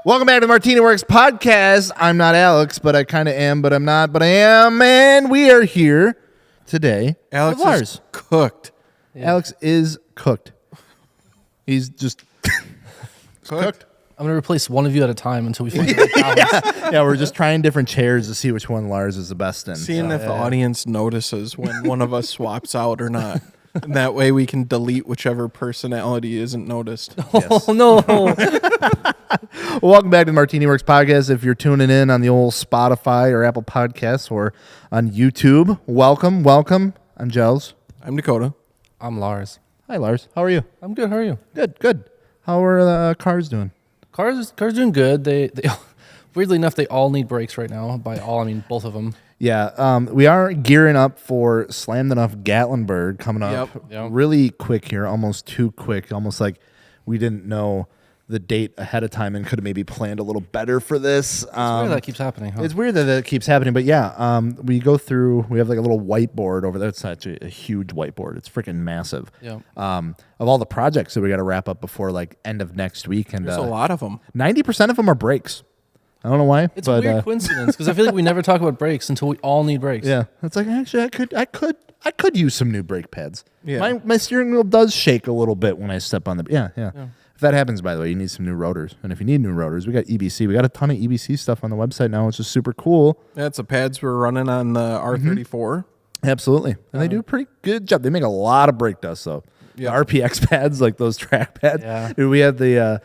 Welcome back to the MartiniWorks Podcast. I'm not Alex, but I kind of am, but I'm not, but I am. And we are here today. Alex with Lars. is cooked. Yeah. Alex is cooked. He's just cooked. I'm going to replace one of you at a time until we find the balance. Yeah, we're just trying different chairs to see which one Lars is the best in. Seeing if the audience notices when one of us swaps out or not. And that way we can delete whichever personality isn't noticed. Oh, no. Welcome back to the MartiniWorks Podcast. If you're tuning in on the old Spotify or Apple Podcasts or on YouTube, welcome. I'm Gels. I'm Dakota. I'm Lars. Hi, Lars. How are you? I'm good. How are you? Good. How are the cars doing? Cars doing good. They weirdly enough, they all need brakes right now. By all, I mean both of them. Yeah, we are gearing up for Slammed Enough Gatlinburg coming up Yep. really quick here, almost too quick, almost like we didn't know the date ahead of time and could have maybe planned a little better for this. It's weird that keeps happening, huh? It's weird that keeps happening, but yeah, we go through, we have like a little whiteboard over there. It's actually a huge whiteboard. It's freaking massive. Yeah. Of all the projects that we got to wrap up before like end of next week. And There's a lot of them. 90% of them are brakes. I don't know why. It's a weird coincidence because I feel like we never talk about brakes until we all need brakes. Yeah, it's like actually I could use some new brake pads. Yeah. My steering wheel does shake a little bit when I step on the yeah. If that happens, by the way, you need some new rotors. And if you need new rotors, we got EBC. We got a ton of EBC stuff on the website now, which is super cool. That's the pads we're running on the R34. Absolutely, and they do a pretty good job. They make a lot of brake dust though. Yeah. The RPX pads, like those track pads. Yeah. Dude, we had the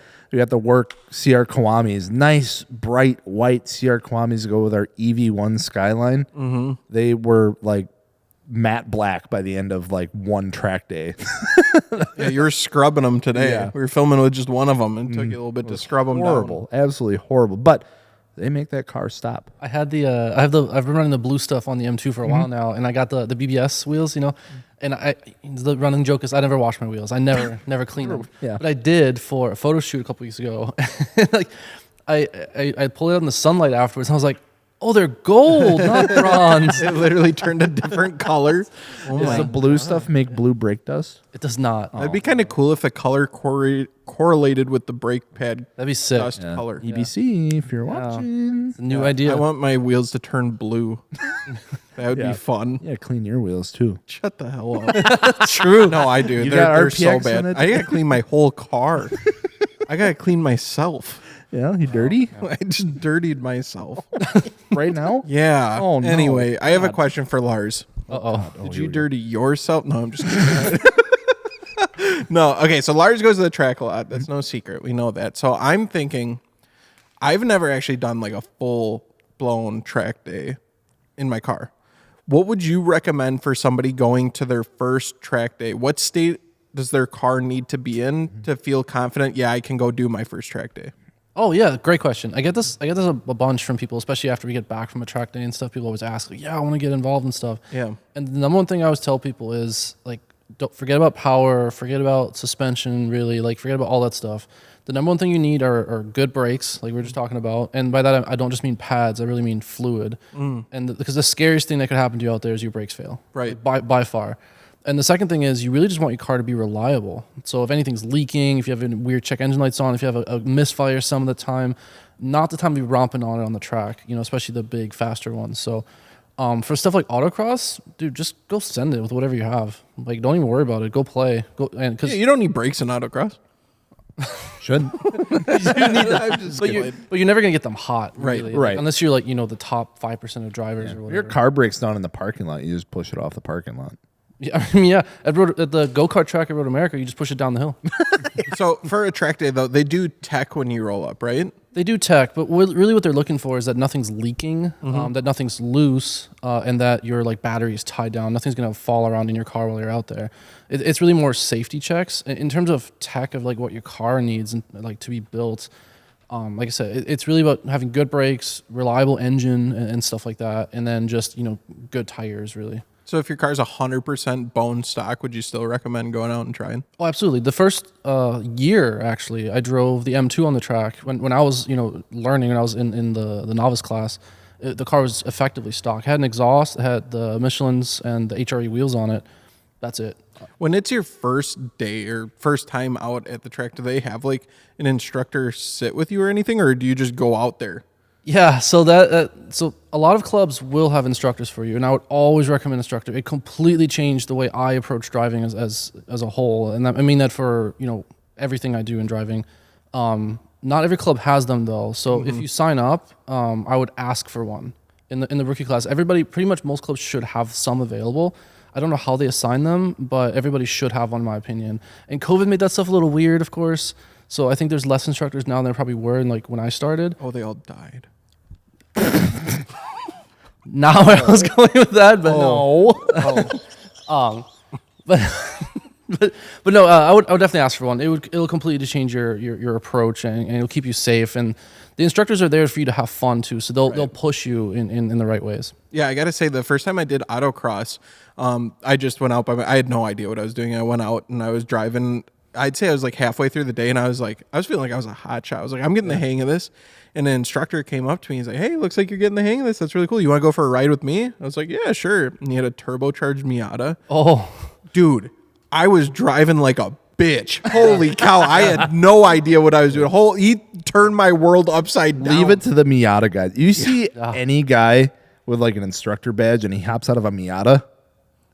work CR Kiwamis, nice bright white CR Kiwamis to go with our EV1 Skyline. Mm-hmm. They were like matte black by the end of like one track day. Yeah, you were scrubbing them today. Yeah. We were filming with just one of them and took you a little bit to scrub them Horrible, absolutely horrible. But they make that car stop. I had I've been running the blue stuff on the M2 for a while now, and I got the BBS wheels, and the running joke is I never wash my wheels. I never clean them. Yeah. But I did for a photo shoot a couple weeks ago. Like I pulled it out in the sunlight afterwards, and I was like, oh, they're gold, not bronze. down. It literally turned a different color. Does the blue stuff make blue brake dust? It does not. That'd be kind of cool if the color correlated with the brake pad That'd be sick. dust color. EBC, if you're watching. It's a new idea. I want my wheels to turn blue. That would be fun. Yeah, clean your wheels too. Shut the hell up. True. No, I do. You They're got so RPX in bad. it? I gotta clean my whole car. I gotta clean myself. Yeah, you dirty I just dirtied myself. right now? Yeah. Oh, no. Anyway, I have a question for Lars. Uh-oh. Did you dirty yourself? No, I'm just kidding. No. Okay, so Lars goes to the track a lot. That's no secret. We know that. So I'm thinking, I've never actually done like a full-blown track day in my car. What would you recommend for somebody going to their first track day? What state does their car need to be in to feel confident? Yeah, I can go do my first track day. Oh yeah, great question. I get this a bunch from people, especially after we get back from a track day and stuff. People always ask, like, yeah, I want to get involved and stuff. Yeah. And the number one thing I always tell people is, like, don't forget about power, forget about suspension, really, like, forget about all that stuff. The number one thing you need are good brakes, like we were just talking about. And by that, I don't just mean pads, I really mean fluid. Because the scariest thing that could happen to you out there is your brakes fail. Right. By far. And the second thing is you really just want your car to be reliable. So if anything's leaking, if you have any weird check engine lights on, if you have a misfire some of the time, not the time to be romping on it on the track, especially the big, faster ones. So for stuff like autocross, dude, just go send it with whatever you have. Like, don't even worry about it. Go play. Yeah, you don't need brakes in autocross. Should. I'm just But you're never going to get them hot. Really. Right. Unless you're like, the top 5% of drivers or whatever. Your car breaks down in the parking lot. You just push it off the parking lot. Yeah, I mean, yeah. At the go-kart track at Road America, you just push it down the hill. So for a track day, though, they do tech when you roll up, right? They do tech, but really what they're looking for is that nothing's leaking, that nothing's loose, and that your like battery is tied down. Nothing's going to fall around in your car while you're out there. It's really more safety checks. In terms of tech of like what your car needs and like to be built, like I said, it's really about having good brakes, reliable engine and stuff like that, and then just, good tires really. So if your car's 100% bone stock, would you still recommend going out and trying? Oh, absolutely. The first year, actually, I drove the M2 on the track. When I was, learning, when I was in the novice class, the car was effectively stock. It had an exhaust, it had the Michelin's and the HRE wheels on it. That's it. When it's your first day or first time out at the track, do they have like an instructor sit with you or anything, or do you just go out there? Yeah, so so a lot of clubs will have instructors for you, and I would always recommend instructor. It completely changed the way I approach driving as a whole, and I mean that for everything I do in driving. Not every club has them though, so if you sign up, I would ask for one in the rookie class. Everybody, pretty much most clubs should have some available. I don't know how they assign them, but everybody should have one, in my opinion. And COVID made that stuff a little weird, of course. So I think there's less instructors now than there probably were when I started. Oh, they all died. Now I was going with that, but no. But no, I would definitely ask for one. It'll completely change your approach, and it'll keep you safe. And the instructors are there for you to have fun too, so they'll push you in the right ways. Yeah, I got to say, the first time I did autocross, I just went out I had no idea what I was doing. I went out and I was driving. I'd say I was like halfway through the day, and I was feeling like I was a hot shot. I was like, I'm getting the hang of this. And an instructor came up to me. He's like, hey, looks like you're getting the hang of this. That's really cool. You want to go for a ride with me? I was like, yeah, sure. And he had a turbocharged Miata. Oh, dude, I was driving like a bitch. Holy cow. I had no idea what I was doing. He turned my world upside down. Leave it to the Miata guys. You see any guy with like an instructor badge and he hops out of a Miata,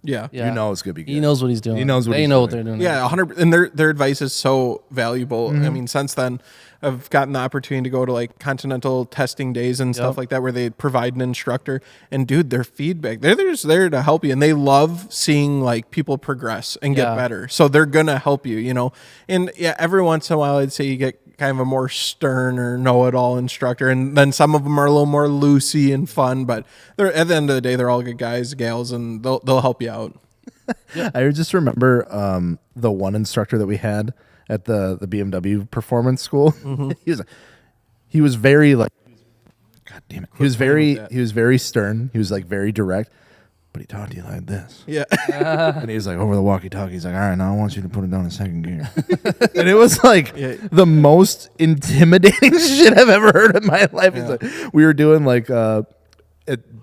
yeah. you know it's gonna be good. He knows what he's doing. He knows what they he's know doing. what they're doing. Yeah, 100%. And their advice is so valuable. I mean, since then, I've gotten the opportunity to go to like Continental testing days and stuff like that, where they provide an instructor. And dude, their feedback, they're just there to help you, and they love seeing like people progress and get better. So they're gonna help you, And yeah, every once in a while, I'd say you get kind of a more stern or know-it-all instructor, and then some of them are a little more loosey and fun. But they're at the end of the day, they're all good guys, gals, and they'll help you out. I just remember the one instructor that we had at the BMW performance school. He was very like, God damn it. He was very stern. He was like very direct, but he talked to you like this. Yeah. And he was like over the walkie-talkie. He's like, all right, now I want you to put it down in second gear. And it was like the most intimidating shit I've ever heard in my life. He's like, we were doing like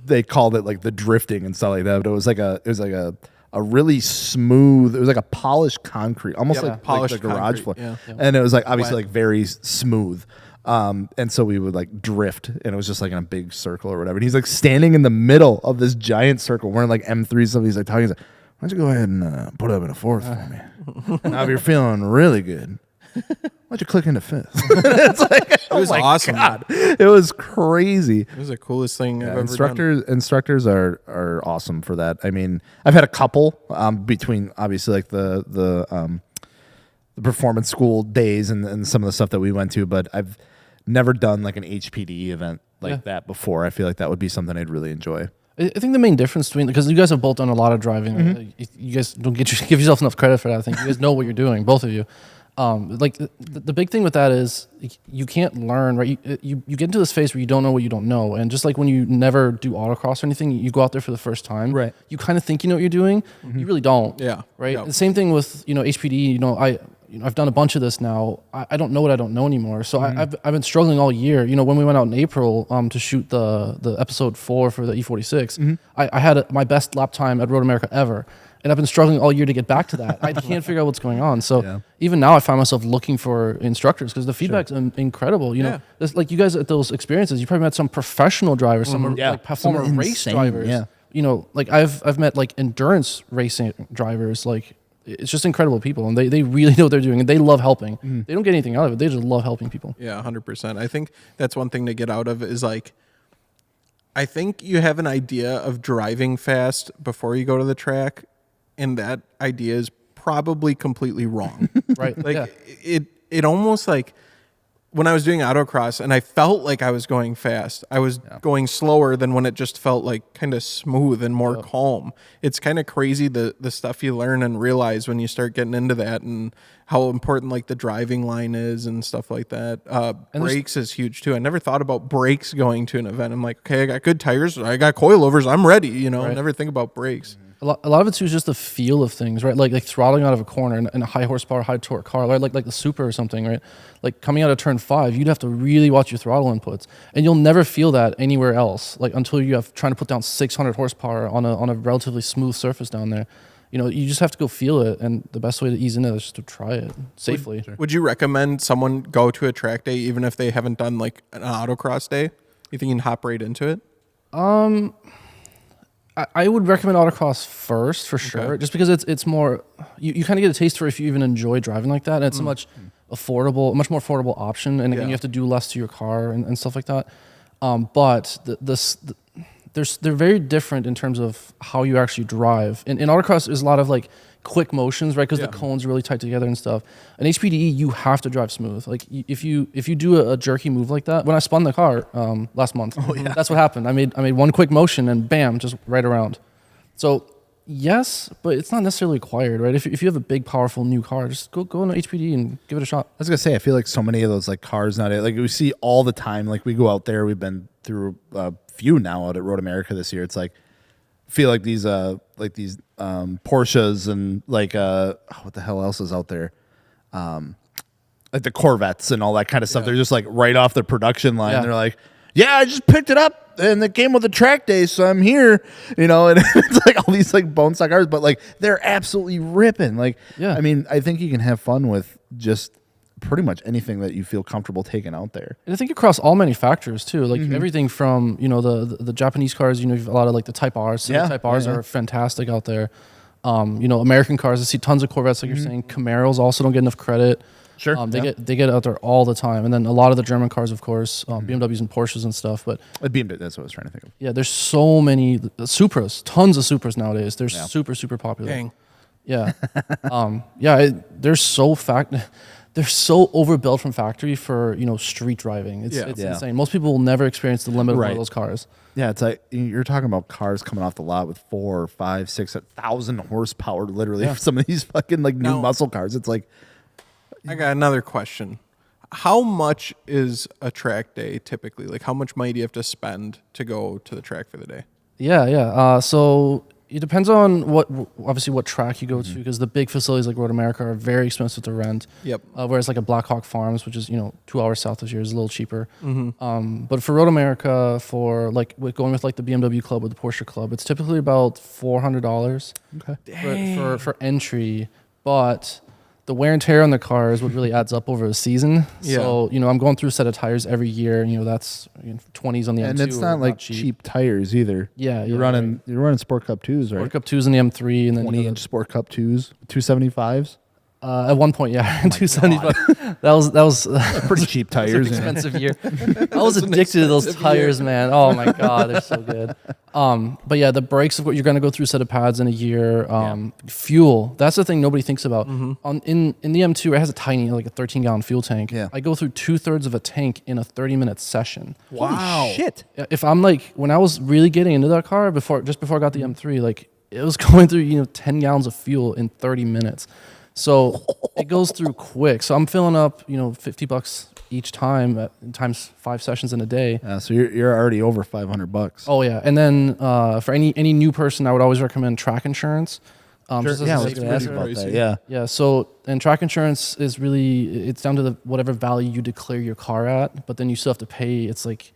they called it like the drifting and stuff like that, but it was like a really smooth, it was like a polished concrete, almost like the garage floor. Yeah. And it was like obviously like very smooth. And so we would like drift, and it was just like in a big circle or whatever. And he's like standing in the middle of this giant circle wearing like M3 stuff. He's like talking, he's like, why don't you go ahead and put it up in a fourth for me? Now if you're feeling really good, why don't you click into fifth? It's like, It was awesome. God. It was crazy. It was the coolest thing I've ever done. Instructors are awesome for that. I mean, I've had a couple between obviously like the performance school days and some of the stuff that we went to, but I've never done like an HPD event like that before. I feel like that would be something I'd really enjoy. I think the main difference between, because you guys have both done a lot of driving, you guys don't give yourself enough credit for that. I think you guys know what you're doing, both of you. Like the big thing with that is you can't learn, right? You get into this phase where you don't know what you don't know, and just like when you never do autocross or anything, you go out there for the first time, right? You kind of think you know what you're doing, you really don't, right? Yep. The same thing with HPD. I've done a bunch of this now. I don't know what I don't know anymore. So I've been struggling all year. When we went out in April to shoot the episode 4 for the E46, I had my best lap time at Road America ever. And I've been struggling all year to get back to that. I can't figure out what's going on. So even now I find myself looking for instructors because the feedback's incredible. Like you guys at those experiences, you probably met some professional drivers, some like former race drivers. Yeah. Like I've met like endurance racing drivers. Like it's just incredible people, and they really know what they're doing, and they love helping. They don't get anything out of it. They just love helping people. Yeah, 100%. I think that's one thing to get out of is like, I think you have an idea of driving fast before you go to the track, and that idea is probably completely wrong. Right. Like it almost like when I was doing autocross and I felt like I was going fast, I was going slower than when it just felt like kind of smooth and more calm. It's kind of crazy the stuff you learn and realize when you start getting into that, and how important like the driving line is and stuff like that. Brakes is huge too. I never thought about brakes going to an event. I'm like, okay, I got good tires, I got coilovers, I'm ready. I never think about brakes. A lot of it too is just the feel of things, right? Like throttling out of a corner in a high horsepower, high torque car, right? Like the Super or something, right? Like coming out of turn 5, you'd have to really watch your throttle inputs, and you'll never feel that anywhere else. Like until you have trying to put down 600 horsepower on a relatively smooth surface down there. you just have to go feel it, and the best way to ease into it is just to try it safely. Would you recommend someone go to a track day even if they haven't done like an autocross day? You think you can hop right into it? I would recommend autocross first for sure, just because it's more you kind of get a taste for if you even enjoy driving like that, and it's a much more affordable option, and again, you have to do less to your car and stuff like that. But they're very different in terms of how you actually drive. In autocross, there's a lot of like quick motions, right? Because the cones are really tight together and stuff. In HPDE, you have to drive smooth. Like if you do a jerky move like that, when I spun the car last month, that's what happened. I made one quick motion and bam, just right around. So yes, but it's not necessarily required, right? If you have a big, powerful new car, just go on HPDE and give it a shot. I was gonna say, I feel like so many of those like cars nowadays, like we see all the time. Like we go out there, we've been through a few now out at Road America this year. It's like feel like these Porsches and like what the hell else is out there, like the Corvettes and all that kind of stuff. They're just like right off the production line. They're like, yeah, I just picked it up and it came with a track day, so I'm here, and it's like all these like bone stock cars, but like they're absolutely ripping. Like, I mean, I think you can have fun with just pretty much anything that you feel comfortable taking out there. And I think across all manufacturers too, like everything from the Japanese cars, you have a lot of like the Type R's. So the Type R's are fantastic out there. American cars, I see tons of Corvettes, like you're saying. Camaros also don't get enough credit. Sure, they get out there all the time, and then a lot of the German cars, of course, BMWs and Porsches and stuff. But BMW, that's what I was trying to think of. Yeah, there's so many Supras, tons of Supras nowadays. They're super popular. Dang. Yeah, they're so overbuilt from factory for street driving. It's insane. Most people will never experience the limit of one of those cars. Yeah, it's like you're talking about cars coming off the lot with 4, 5, 6,000 horsepower, literally. For some of these fucking like new muscle cars, it's like. I got another question. How much is a track day typically? Like, how much money do you have to spend to go to the track for the day? So it depends on what track you go to, because the big facilities like Road America are very expensive to rent. Yep. Whereas like a Blackhawk Farms, which is 2 hours south of here, is a little cheaper. But for Road America, for like going with like the BMW club or the Porsche club, it's typically about $400. Okay. For entry, but the wear and tear on the car is what really adds up over a season. So, I'm going through a set of tires every year, and that's 20s on the M2. And it's not like cheap tires either. You're running Sport Cup 2s, right? Sport Cup 2s in the M3, and then 20-inch Sport Cup 2s, 275s. At one point, 275. That was pretty cheap tires. Expensive year. I was addicted to those tires, man. Oh my god, they're so good. But the brakes of what you're gonna go through a set of pads in a year. Fuel. That's the thing nobody thinks about. In the M2, it has a tiny, like a 13-gallon fuel tank. I go through 2/3 of a tank in a 30-minute session. Wow. Holy shit. If I'm like, when I was really getting into that car before I got the M3, like it was going through 10 gallons of fuel in 30 minutes. So it goes through quick. So I'm filling up, $50 each time times 5 sessions in a day. So you're already over $500. Oh yeah, and then for any new person, I would always recommend track insurance. I was going to ask about that. Yeah. So and track insurance is really, it's down to whatever value you declare your car at, but then you still have to pay. It's like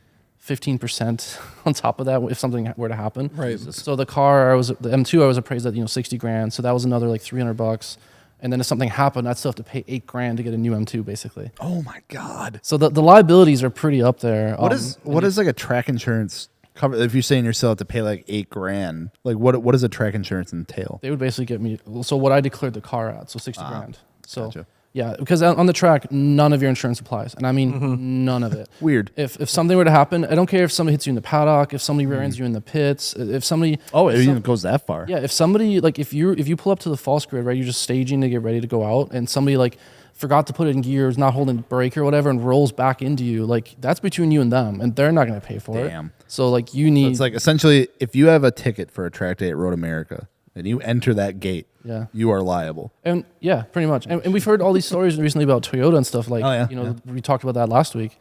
15% on top of that if something were to happen. Right. So the M2 I was appraised at $60,000. So that was another like $300. And then if something happened, I'd still have to pay $8,000 to get a new M2, basically. Oh my god! So the liabilities are pretty up there. What is like a track insurance cover? If you're saying you still have to pay like $8,000, like what does a track insurance entail? They would basically get me. So what I declared the car at, so $60,000. So gotcha. Yeah, because on the track, none of your insurance applies, and I mean none of it. Weird. If something were to happen, I don't care if somebody hits you in the paddock, if somebody rear ends you in the pits, if somebody. Oh, it even goes that far. Yeah, if somebody like if you pull up to the false grid, right, you're just staging to get ready to go out, and somebody like forgot to put it in gears, not holding brake or whatever, and rolls back into you, like that's between you and them, and they're not going to pay for it. Damn. So like you need. So it's like essentially, if you have a ticket for a track day at Road America and you enter that gate, you are liable. And pretty much. And we've heard all these stories recently about Toyota and stuff. Like, we talked about that last week.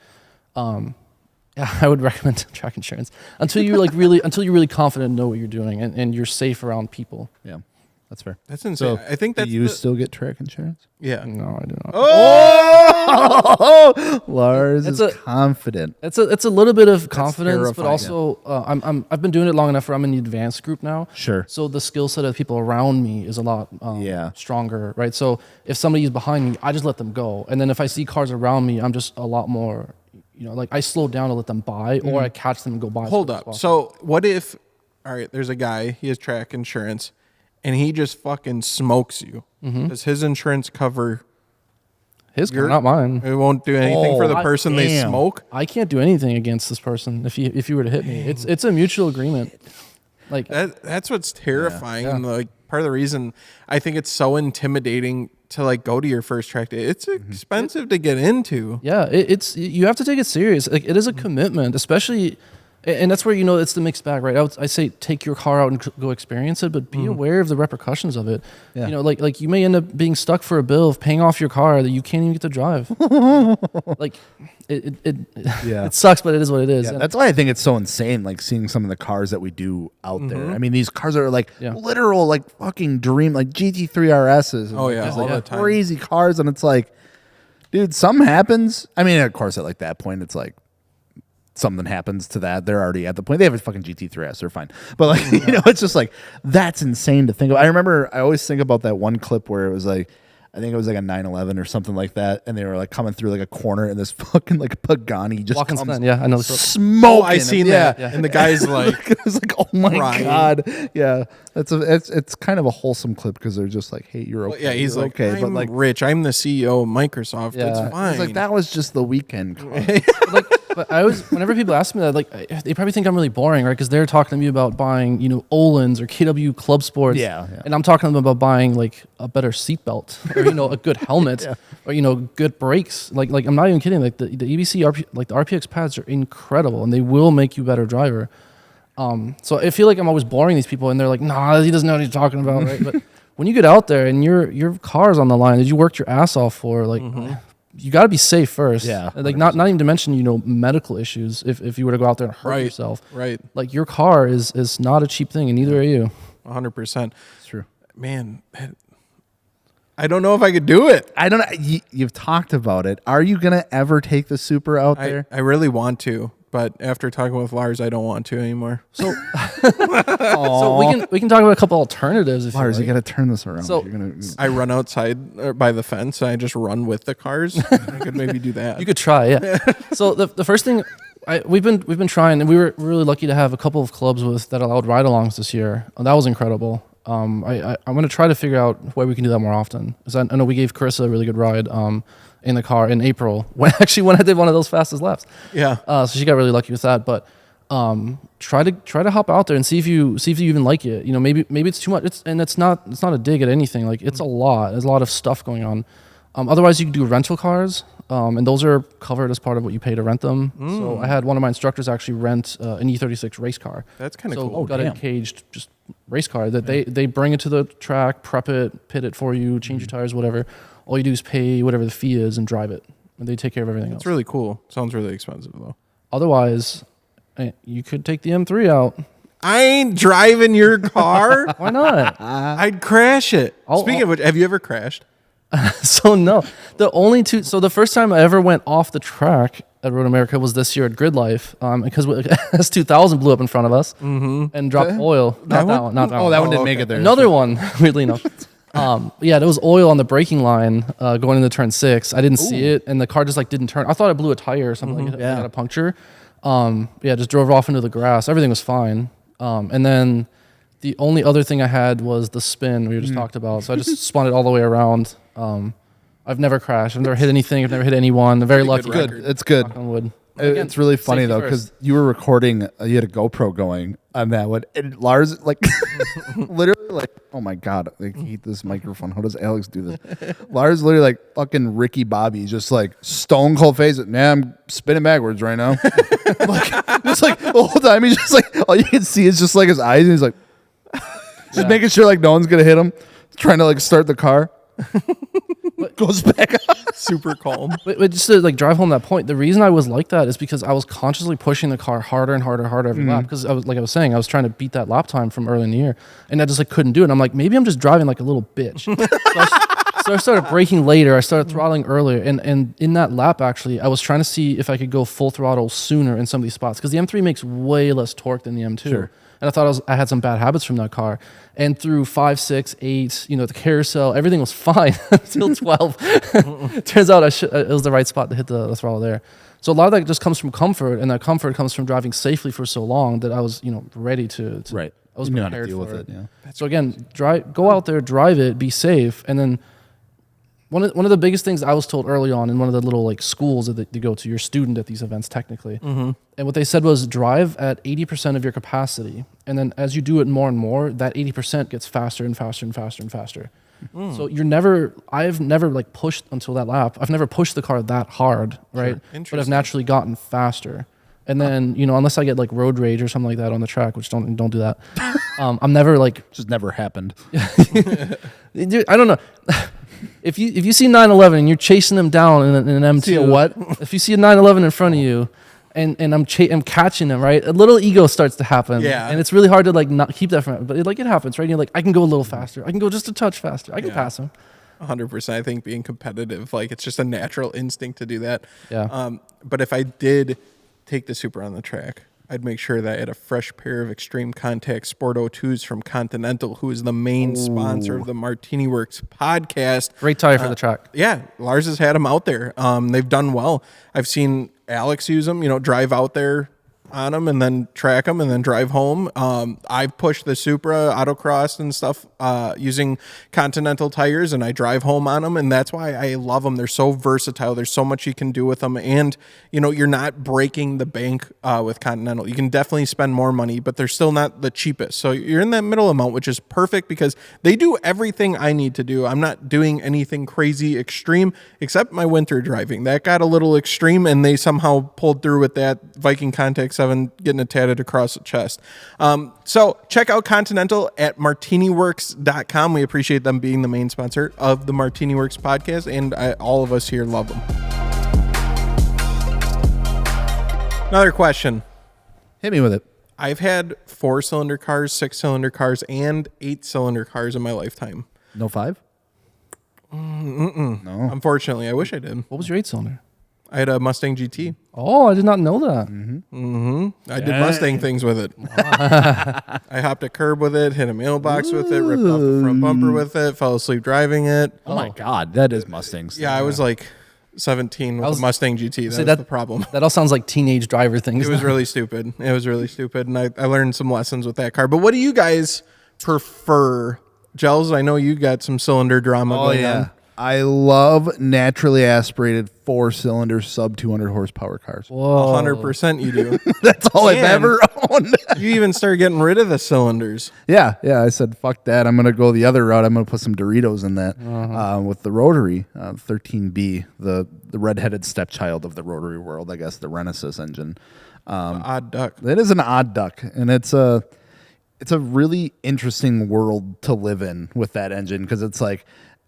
I would recommend track insurance until you're really confident and know what you're doing and you're safe around people. Yeah. That's fair. That's insane. So I think that's do you still get track insurance? yeah. No, I do not. Oh, Lars is confident. It's a little bit of confidence, but terrifying. also I've been doing it long enough where I'm in the advanced group now. Sure. So the skill set of the people around me is a lot stronger, right? So if somebody is behind me, I just let them go, and then if I see cars around me, I'm just a lot more, like I slow down to let them by, or I catch them and go by. Hold up. So what if, all right, there's a guy, he has track insurance, and he just fucking smokes you. Does his insurance cover his car, not mine. It won't do anything for the person they smoke? I can't do anything against this person if you were to hit me. It's a mutual agreement. Like that's what's terrifying. And like part of the reason I think it's so intimidating to like go to your first track day. It's expensive to get into. Yeah, it's you have to take it serious. Like it is a commitment, especially, and that's where it's the mixed bag, right? I say take your car out and go experience it, but be aware of the repercussions of it. Yeah. Like you may end up being stuck for a bill of paying off your car that you can't even get to drive. Like it sucks, but it is what it is. Yeah, that's why I think it's so insane, like seeing some of the cars that we do out there. I mean, these cars are like literal, like fucking dream, like GT3 RSs. Oh yeah, all the time. Crazy cars, and it's like, dude, something happens. I mean, of course, at like that point, it's like something happens to that. They're already at the point. They have a fucking GT3S. They're fine. But like, it's just like that's insane to think of. I remember I always think about that one clip where it was like, I think it was like a 911 or something like that, and they were like coming through like a corner, and this fucking like Pagani just Walking comes spin, I know. smoking. I seen that, and the guy's like, it was like, oh my crying. god, yeah. It's kind of a wholesome clip because they're just like, hey, you're okay. yeah, he's you're like, okay, I'm but like, rich. I'm the CEO of Microsoft. Yeah. It's fine. it's like that was just the weekend car. But I always, whenever people ask me that, like they probably think I'm really boring, right? Because they're talking to me about buying, Olin's or KW Club Sports, Yeah. and I'm talking to them about buying like a better seatbelt or a good helmet or good brakes. Like I'm not even kidding. Like the EBC like the RPX pads are incredible, and they will make you a better driver. So I feel like I'm always boring these people, and they're like, nah, he doesn't know what he's talking about, right? But when you get out there and your car's on the line that you worked your ass off for, like. You got to be safe first. Yeah, like not even to mention medical issues if you were to go out there and hurt yourself. Right. Like your car is not a cheap thing, and neither are you. 100%. It's true. Man, I don't know if I could do it. I don't know. You've talked about it. Are you gonna ever take the Super out there? I really want to, but after talking with Lars, I don't want to anymore. So, so we can talk about a couple alternatives. If Lars, you you got to turn this around. So- You're gonna, I run outside by the fence and I just run with the cars. I could maybe do that. You could try, yeah. So the first thing we've been trying, and we were really lucky to have a couple of clubs that allowed ride-alongs this year. That was incredible. I'm going to try to figure out where we can do that more often. Because I know we gave Carissa a really good ride in the car in April when I did one of those fastest laps. Yeah. So she got really lucky with that. But try to hop out there and see if you even like it. Maybe it's too much. It's not a dig at anything. Like it's a lot. There's a lot of stuff going on. Otherwise, you can do rental cars, and those are covered as part of what you pay to rent them. So I had one of my instructors actually rent an E36 race car. That's kind of So cool. got a caged just race car that they bring it to the track, prep it, pit it for you, change your tires, whatever. All you do is pay whatever the fee is and drive it, and they take care of everything else. It's really cool. Sounds really expensive though. Otherwise, you could take the M3 out. I ain't driving your car. Why not? I'd crash it. Speaking of which, have you ever crashed? So no, so the first time I ever went off the track at Road America was this year at Grid Life, because S2000 blew up in front of us and dropped oil. Not that one. Not that one. oh, that one didn't make it there. Another one, weirdly enough. There was oil on the braking line going into turn 6. I didn't see it, and the car just like didn't turn. I thought it blew a tire or something. Like it got a puncture. Just drove off into the grass. Everything was fine. And then the only other thing I had was the spin we just talked about. So I just spun it all the way around. I've never crashed. I've never hit anything. I've never hit anyone. I'm very lucky. Good. It's good. Knock on wood. It's really funny safety though first. because you were recording. You had a GoPro going on that one, and Lars like literally like, oh my god, I hate this microphone. How does Alex do this? Lars literally like fucking Ricky Bobby, just like stone cold face. Man, I'm spinning backwards right now. Just like the whole time he's just like, all you can see is just like his eyes, and he's like, just making sure like no one's gonna hit him, trying to like start the car. goes back on. Super calm. But just to like drive home that point, the reason I was like that is because I was consciously pushing the car harder and harder every lap. Because I was saying, I was trying to beat that lap time from early in the year, and I just like couldn't do it. And I'm like, maybe I'm just driving like a little bitch. So I started braking later. I started throttling earlier, and in that lap, actually, I was trying to see if I could go full throttle sooner in some of these spots because the M3 makes way less torque than the M2. Sure. And I thought I had some bad habits from that car. And through 5, 6, 8, the carousel, everything was fine until 12. Turns out it was the right spot to hit the throttle there. So a lot of that just comes from comfort, and that comfort comes from driving safely for so long that I was, ready to Right. I was You know how to prepared deal for with it. yeah. So again, go out there, drive it, be safe, and then one of the biggest things I was told early on in one of the little like schools that you go to, you're a student at these events technically, and what they said was drive at 80% of your capacity, and then as you do it more and more, that 80% gets faster and faster and faster and faster. So I've never like pushed until that lap. I've never pushed the car that hard, right? But I've naturally gotten faster. And then, unless I get like road rage or something like that on the track, which don't do that. I'm never like Just never happened. Dude, I don't know. If you see 911 and you're chasing them down in an M2, See a what? If you see a 911 in front of you, and I'm catching them, right? A little ego starts to happen, Yeah. and it's really hard to like not keep that from, but it happens, right? And you're like, I can go a little faster, I can go just a touch faster, I can pass him. 100%. I think being competitive, like it's just a natural instinct to do that. Yeah. But if I did take the Supra on the track, I'd make sure that I had a fresh pair of Extreme Contact Sport O2s from Continental, who is the main sponsor of the MartiniWorks podcast. Great tire for the track. Yeah, Lars has had them out there. They've done well. I've seen Alex use them, drive out there on them and then track them and then drive home. I've pushed the Supra autocross and stuff using Continental tires, and I drive home on them, and that's why I love them. They're so versatile. There's so much you can do with them, and you're not breaking the bank with Continental. You can definitely spend more money, but they're still not the cheapest. So you're in that middle amount, which is perfect because they do everything I need to do. I'm not doing anything crazy extreme except my winter driving. That got a little extreme, and they somehow pulled through with that Viking Contact 7 getting it tatted across the chest. So check out Continental at MartiniWorks.com. We appreciate them being the main sponsor of the MartiniWorks podcast, and all of us here love them. Another question. Hit me with it. I've had 4-cylinder cars, 6-cylinder cars, and 8-cylinder cars in my lifetime. No 5? No. Unfortunately, I wish I did. What was your 8-cylinder? I had a Mustang GT. Oh, I did not know that. I did Mustang things with it. I hopped a curb with it, hit a mailbox with it, ripped off the front bumper with it, fell asleep driving it. Oh my God, that is Mustangs. Yeah, I was like 17 with a Mustang GT. That was the problem. That all sounds like teenage driver things. It was really stupid. And I learned some lessons with that car. But what do you guys prefer? Gels, I know you got some cylinder drama going on. I love naturally aspirated 4-cylinder sub 200 horsepower cars. Whoa. 100% you do. That's all I've ever owned. You even started getting rid of the cylinders. Yeah. I said, fuck that. I'm going to go the other route. I'm going to put some Doritos in that with the rotary 13B, the redheaded stepchild of the rotary world, I guess, the Renesas engine. Odd duck. It is an odd duck, and it's a really interesting world to live in with that engine because it's like,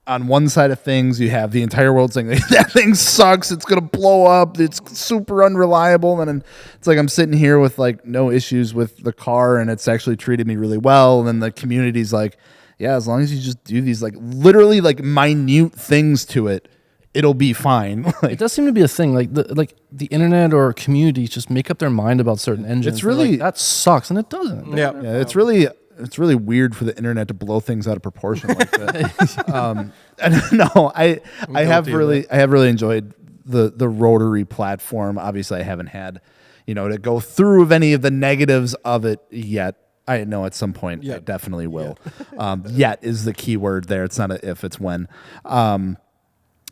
on one side of things, you have the entire world saying that thing sucks. It's gonna blow up. It's super unreliable. And it's like I'm sitting here with like no issues with the car, and it's actually treated me really well. And then the community's like, yeah, as long as you just do these like literally like minute things to it, it'll be fine. It does seem to be a thing. Like the internet or communities just make up their mind about certain engines. It's really that sucks, and it doesn't. Yeah, it's really weird for the internet to blow things out of proportion like that. I have really enjoyed the rotary platform. Obviously, I haven't had to go through of any of the negatives of it yet. I know at some point I definitely will. Yet is the key word there. It's not a if, it's when.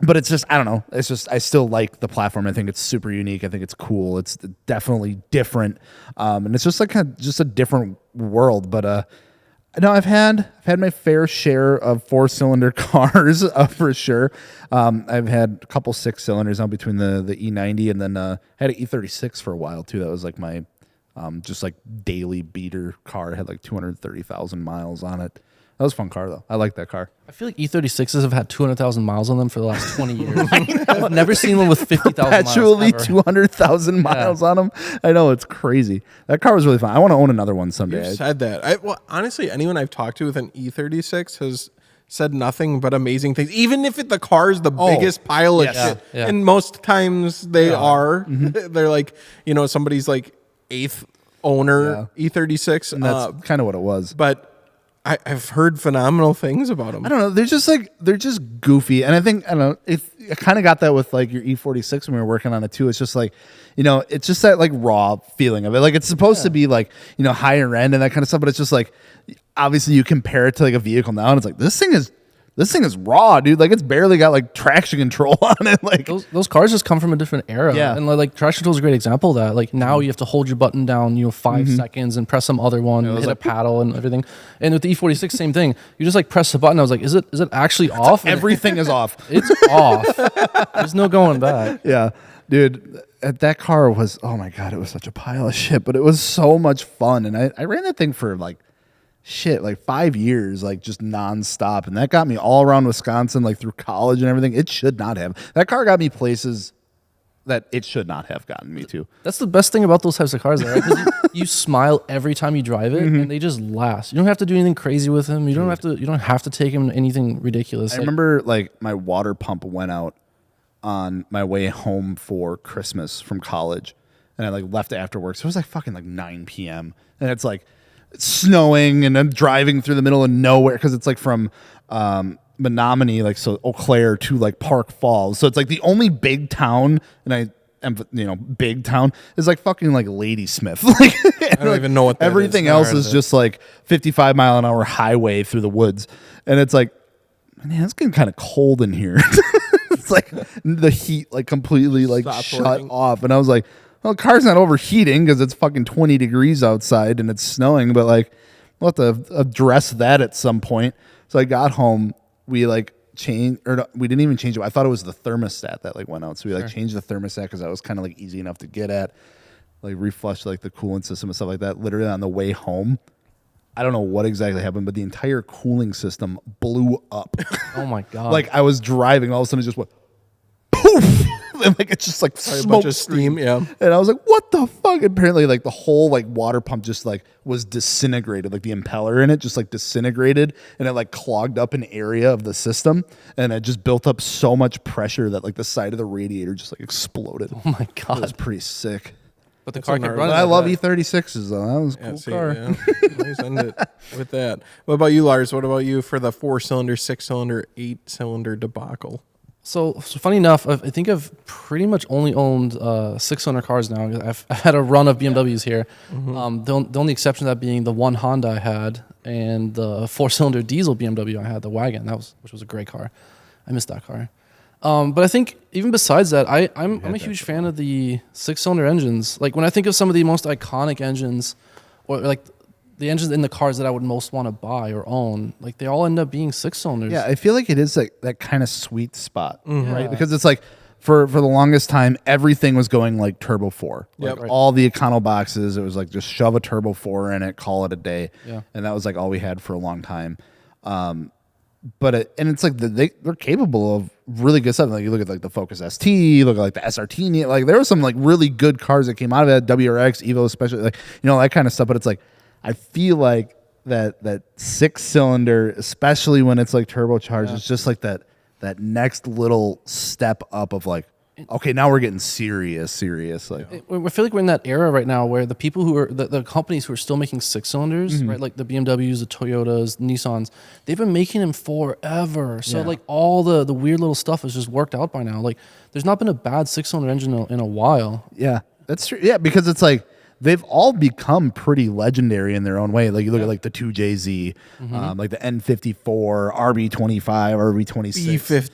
But it's just, I don't know. It's just, I still like the platform. I think it's super unique. I think it's cool. It's definitely different. And it's just like just a different world. But no, I've had my fair share of 4-cylinder cars for sure. I've had a couple 6-cylinders now between the E90 and then I had an E36 for a while too. That was like my just like daily beater car. It had like 230,000 miles on it. That was a fun car though. I like that car. I feel like E36s have had 200,000 miles on them for the last 20 years. I've never seen one with 50,000 miles. Perpetually 200,000 miles on them. I know, it's crazy. That car was really fun. I want to own another one someday. You said that. Well, honestly, anyone I've talked to with an E36 has said nothing but amazing things. Even if the car is the biggest pile of shit, and most times they are. They're like, somebody's like 8th owner E36. And that's kind of what it was. But I've heard phenomenal things about them. I don't know. They're just goofy. And I don't know, I kind of got that with like your E46 when we were working on it too. It's just like, it's just that like raw feeling of it. Like it's supposed to be like, higher end and that kind of stuff. But it's just like, obviously you compare it to like a vehicle now and it's like, this thing is raw, dude. Like it's barely got like traction control on it. Like those cars just come from a different era. Yeah. And like traction control is a great example of that. Like now you have to hold your button down, 5 seconds and press some other one, hit a paddle and everything. And with the E46, same thing. You just like press the button. I was like, is it actually off? everything is off. It's off. There's no going back. Yeah, dude. That car was, oh my God, it was such a pile of shit, but it was so much fun. And I ran that thing for like 5 years, like just nonstop. And that got me all around Wisconsin, like through college and everything. It should not have. That car got me places that it should not have gotten me to. That's the best thing about those types of cars, right? Because you smile every time you drive it, and they just last. You don't have to do anything crazy with them. You don't have to take them anything ridiculous. I remember like my water pump went out on my way home for Christmas from college, and I like left after work. So it was like fucking like 9 p.m. and it's like snowing, and I'm driving through the middle of nowhere because it's like from Menominee, like so Eau Claire to like Park Falls. So it's like the only big town, and big town is like fucking like Ladysmith. Like I don't even know what that everything is. else is just like 55 mile an hour highway through the woods, and it's like, man, it's getting kind of cold in here. It's like the heat like completely like shut off, and I was like, well, the car's not overheating because it's fucking 20 degrees outside and it's snowing, but like we'll have to address that at some point. So I got home, we like changed, or no, we didn't even change it. I thought it was the thermostat that like went out. So we like changed the thermostat because that was kind of like easy enough to get at, like reflushed like the coolant system and stuff like that. Literally on the way home, I don't know what exactly happened, but the entire cooling system blew up. Oh my God. Like I was driving, all of a sudden it just went poof. And like it's just like a bunch of steam, yeah. And I was like, what the fuck? Apparently like the whole like water pump just like was disintegrated, like the impeller in it just like disintegrated, and it like clogged up an area of the system, and it just built up so much pressure that like the side of the radiator just like exploded. Oh my God. It was pretty sick. But the car can run. But I love E36s though. That was a cool car. Yeah. Nice end it with that. What about you, Lars? What about you for the 4-cylinder, 6-cylinder, 8-cylinder debacle? So funny enough, I think I've pretty much only owned 6-cylinder cars now. I've had a run of BMWs here. The only exception to that being the one Honda I had and the 4-cylinder diesel BMW I had, the wagon, which was a great car. I missed that car. But I think even besides that, I'm a huge fan of the 6-cylinder engines. Like when I think of some of the most iconic engines, or like the engines in the cars that I would most want to buy or own, like they all end up being 6-cylinders. Yeah, I feel like it is like that kind of sweet spot, right? Because it's like for the longest time, everything was going like Turbo 4. Like all the Econo boxes, it was like just shove a Turbo 4 in it, call it a day. Yeah. And that was like all we had for a long time. But it's like they're capable of really good stuff. Like you look at like the Focus ST, you look at like the SRT, like there were some like really good cars that came out of it, WRX, Evo especially, like that kind of stuff. But it's like I feel like that 6-cylinder, especially when it's like turbocharged, is just like that next little step up of like, okay, now we're getting serious. Like I feel like we're in that era right now where the people who are the companies who are still making 6-cylinders, right, like the BMWs, the Toyotas, the Nissans, they've been making them forever. So like all the weird little stuff is just worked out by now. Like there's not been a bad 6-cylinder engine in a while. Yeah, that's true. Yeah, because it's like they've all become pretty legendary in their own way. Like you look at like the 2JZ, like the N54, RB25, RB26,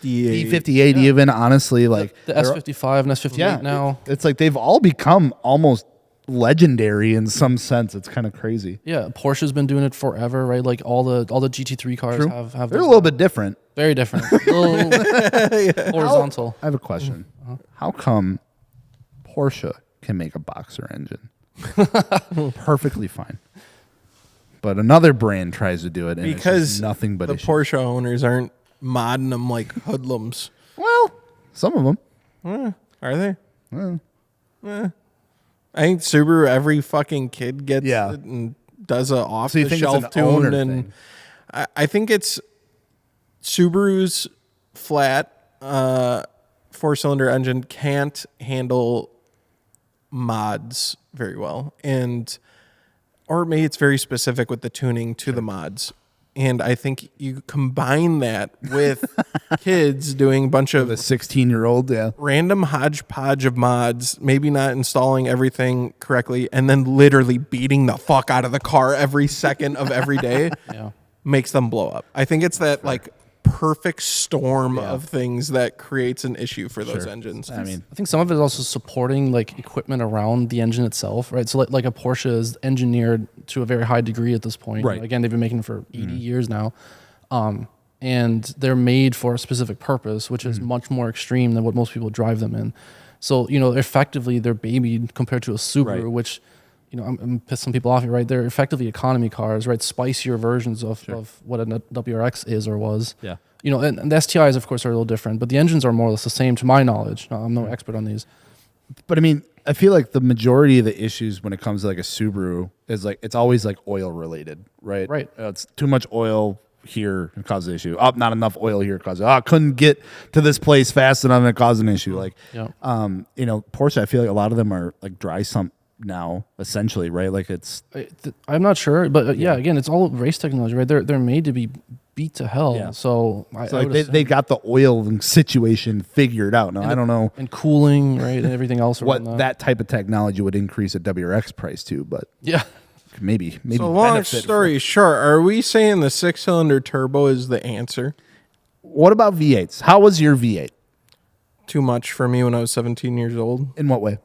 B58 even, honestly. Like the S55 and S58 now. It's like they've all become almost legendary in some sense. It's kind of crazy. Yeah, Porsche's been doing it forever, right? Like all the GT3 cars have They're a little bit different. Very different. A little horizontal. I have a question. How come Porsche can make a boxer engine perfectly fine, but another brand tries to do it, and because it's just nothing but the issues. Porsche owners aren't modding them like hoodlums. Well, some of them. Are they? I think Subaru, every fucking kid gets Yeah. it and does a off So you the think shelf it's an owner tune, and thing? I think it's Subaru's flat 4-cylinder engine can't handle mods very well, or maybe it's very specific with the tuning to the mods. And I think you combine that with kids doing a bunch of The 16-year-old, yeah. random hodgepodge of mods, maybe not installing everything correctly, and then literally beating the fuck out of the car every second of every day makes them blow up. I think it's that like perfect storm of things that creates an issue for those engines. I mean, I think some of it is also supporting like equipment around the engine itself, right? So like a Porsche is engineered to a very high degree at this point. Right. Again, they've been making them for 80 years now. And they're made for a specific purpose, which is much more extreme than what most people drive them in. So, effectively they're babied compared to a Subaru, which, I'm pissed some people off here, right? They're effectively economy cars, right? Spicier versions of what a WRX is or was. Yeah. And the STIs, of course, are a little different, but the engines are more or less the same to my knowledge. I'm no expert on these. but I mean, I feel like the majority of the issues when it comes to like a Subaru is like it's always like oil related, right? Right. It's too much oil here and cause the issue. Not enough oil here cause it. Couldn't get to this place fast enough and it caused an issue. Like, Porsche, I feel like a lot of them are like dry sump now, essentially, right? Like I'm not sure, but again, it's all race technology, right? They're made to be beat to hell. Yeah. So like they got the oil situation figured out. Now, I don't know and cooling, right, and everything else. what that type of technology would increase a WRX price to, but maybe So long benefit story short, are we saying the 6-cylinder turbo is the answer? What about V8s? How was your V8? Too much for me when I was 17 years old. In what way?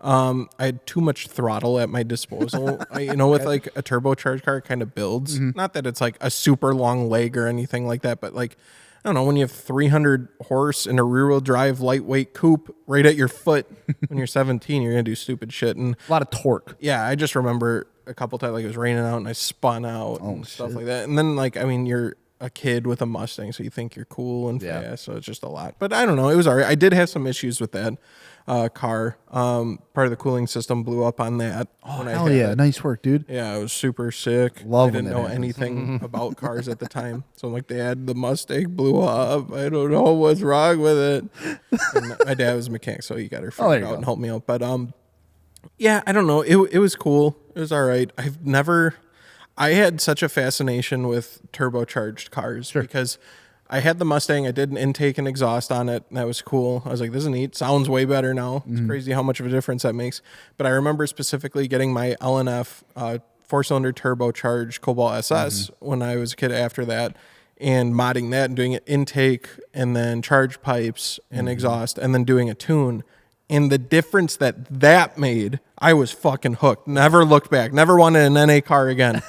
I had too much throttle at my disposal. With like a turbocharged car, it kind of builds. Not that it's like a super long leg or anything like that, but like, I don't know, when you have 300 horse in a rear-wheel drive lightweight coupe right at your foot when you're 17, you're going to do stupid shit. And A lot of torque. yeah, I just remember a couple times like it was raining out and I spun out and stuff like that. And then like, I mean, you're a kid with a Mustang, so you think you're cool and fast, so it's just a lot. But I don't know, it was all right. I did have some issues with that car. Part of the cooling system blew up on that. Oh, hell yeah. Nice work, dude. Yeah, I was super sick. Love I when didn't that know happens. anything about cars at the time. So I'm like, Dad, the Mustang blew up. I don't know what's wrong with it. And my dad was a mechanic, so he got her figured out and helped me out. But yeah, I don't know. It was cool. It was all right. I had such a fascination with turbocharged cars because I had the Mustang. I did an intake and exhaust on it. And that was cool. I was like, this is neat. Sounds way better now. It's crazy how much of a difference that makes. But I remember specifically getting my LNF 4-cylinder turbocharged Cobalt SS when I was a kid after that, and modding that and doing it intake and then charge pipes and exhaust and then doing a tune. And the difference that made, I was fucking hooked. Never looked back. Never wanted an NA car again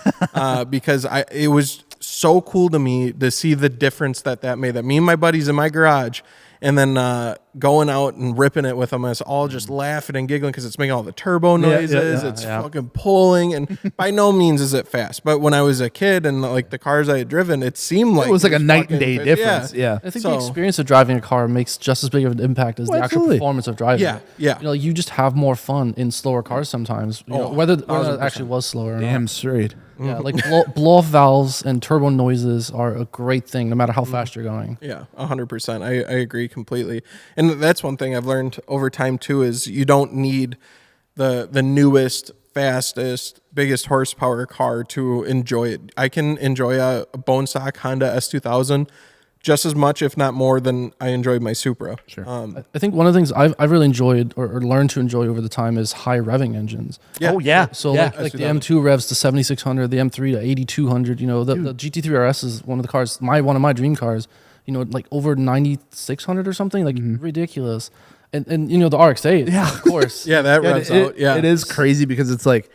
because it was so cool to me to see the difference that made. That me and my buddies in my garage, and then going out and ripping it with them. It's all just laughing and giggling because it's making all the turbo noises. It's fucking pulling, and by no means is it fast. But when I was a kid and like the cars I had driven, it seemed like It was like a night and day fucking- difference. Yeah. I think the experience of driving a car makes just as big of an impact as the actual absolutely. performance of driving. Yeah, it. yeah. You just have more fun in slower cars sometimes. Whether it actually was slower or Damn not. straight. Yeah, like blow off valves and turbo noises are a great thing, no matter how fast you're going. Yeah, 100%. I agree completely. And that's one thing I've learned over time too, is you don't need the newest, fastest, biggest horsepower car to enjoy it. I can enjoy a bone stock Honda S2000 just as much, if not more, than I enjoyed my Supra. Sure. I think one of the things I've really enjoyed or learned to enjoy over the time is high revving engines. Yeah. Oh, yeah. So yeah. like the M2 revs to 7,600, the M3 to 8,200. The GT3 RS is one of the cars, one of my dream cars. Like over 9,600 or something, like ridiculous. And the RX-8, of course. Yeah, that revs out. Yeah, It is crazy because it's like,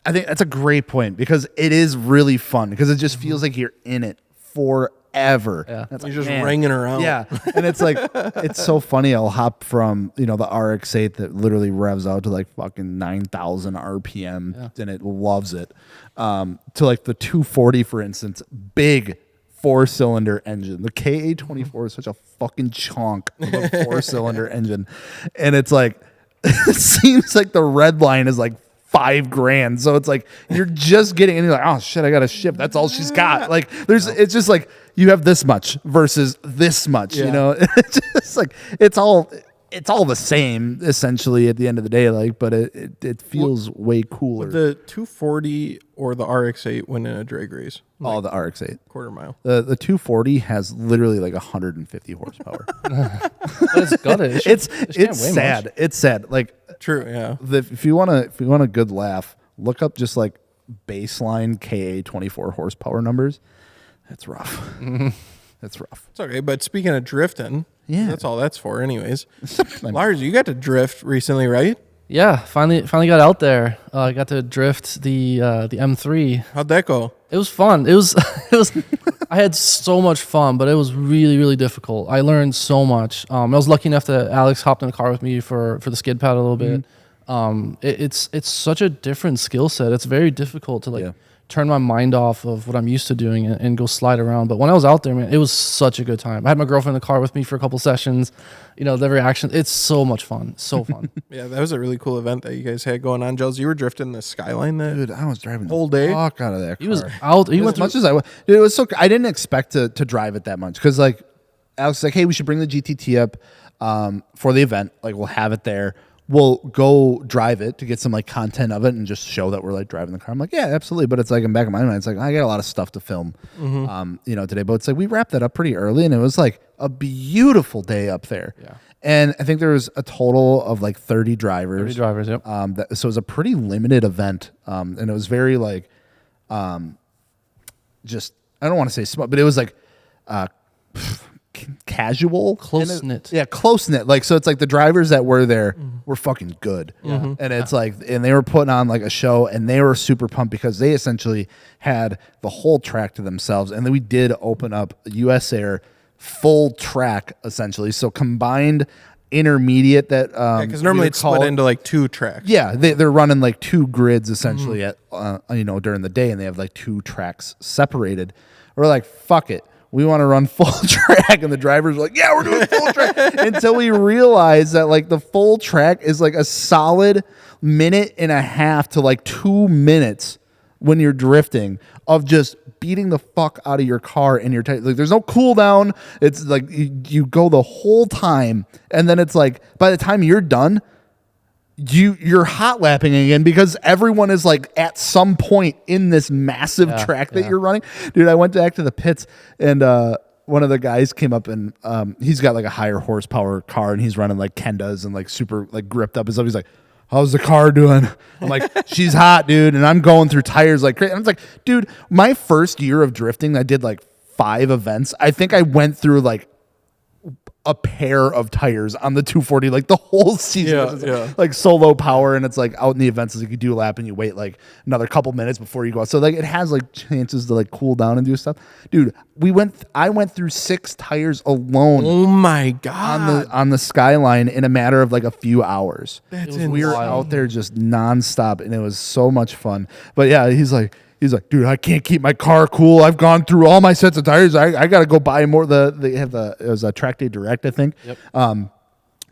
I think that's a great point because it is really fun because it just feels like you're in it for forever. Yeah. And it's You're like, just man. ringing around. Yeah, and it's like it's so funny. I'll hop from the RX-8 that literally revs out to like fucking 9,000 RPM, and it loves it. To like the 240, for instance, big 4-cylinder engine. The KA24 is such a fucking chunk of a 4-cylinder engine, and it's like it seems like the red line is like $5,000. So it's like you're just getting, and you're like, oh shit, I got to ship. That's all she's got. Like it's just like you have this much versus this much. It's just like it's all the same essentially at the end of the day. Like, but it feels way cooler. The 240 or the RX-8 win in a drag race. All the RX-8. Quarter mile. The 240 has literally like 150 horsepower. But it's gutted. It's sad. Much. It's sad. Like True. Yeah. if you want a good laugh, look up just like baseline KA24 horsepower numbers. That's rough. That's rough. It's okay. But speaking of drifting, Yeah. that's all that's for, anyways. Lars, you got to drift recently, right? Yeah, finally got out there. I got to drift the M3. How'd that go? It was fun. It was I had so much fun, but it was really, really difficult. I learned so much. I was lucky enough that Alex hopped in the car with me for the skid pad a little bit. It's such a different skill set. It's very difficult to turn my mind off of what I'm used to doing and go slide around. But when I was out there, man, it was such a good time. I had my girlfriend in the car with me for a couple sessions. The reaction. It's so much fun. So fun. Yeah, that was a really cool event that you guys had going on. Jones, you were drifting the Skyline that Dude, I was driving whole the day. fuck out of that car. He was out. He went As much as I was. Dude, it was so. I didn't expect to drive it that much because like Alex was like, hey, we should bring the GTT up for the event. Like we'll have it there. We'll go drive it to get some like content of it and just show that we're like driving the car. I'm like, yeah, absolutely. But it's like in the back of my mind, it's like I got a lot of stuff to film, today. But it's like we wrapped that up pretty early, and it was like a beautiful day up there. Yeah. And I think there was a total of like 30 drivers. 30 drivers, yep. So it was a pretty limited event, and it was very like, just I don't want to say small, but it was like, casual, Close-knit. Yeah, close knit. Like so, it's like the drivers that were there were fucking good. Yeah. And it's like, and they were putting on like a show, and they were super pumped because they essentially had the whole track to themselves. And then we did open up US Air full track essentially. So combined intermediate that because normally it's split into like two tracks. Yeah, they're running like two grids essentially at during the day, and they have like two tracks separated. We're like, fuck it, we want to run full track, and the drivers were like, yeah, we're doing full track. Until we realized that like the full track is like a solid minute and a half to like 2 minutes when you're drifting of just beating the fuck out of your car and your like there's no cool down. It's like you go the whole time, and then it's like by the time you're done, you're hot lapping again because everyone is like at some point in this massive track that you're running. Dude, I went back to the pits, and one of the guys came up, and he's got like a higher horsepower car, and he's running like Kendas and like super like gripped up and stuff. He's like, how's the car doing? I'm like, she's hot, dude. And I'm going through tires like crazy. And I was like, dude, my first year of drifting, I did like 5 events. I think I went through like a pair of tires on the 240 like the whole season. Like solo power, and it's like out in the events, like you do a lap and you wait like another couple minutes before you go out. So like it has like chances to like cool down and do stuff. Dude, I went through 6 tires alone. Oh my god. On the Skyline in a matter of like a few hours. That's insane. We were out there just nonstop, and it was so much fun. But yeah, he's like, dude, I can't keep my car cool. I've gone through all my sets of tires. I got to go buy more. It was a Track Day Direct, I think. Yep.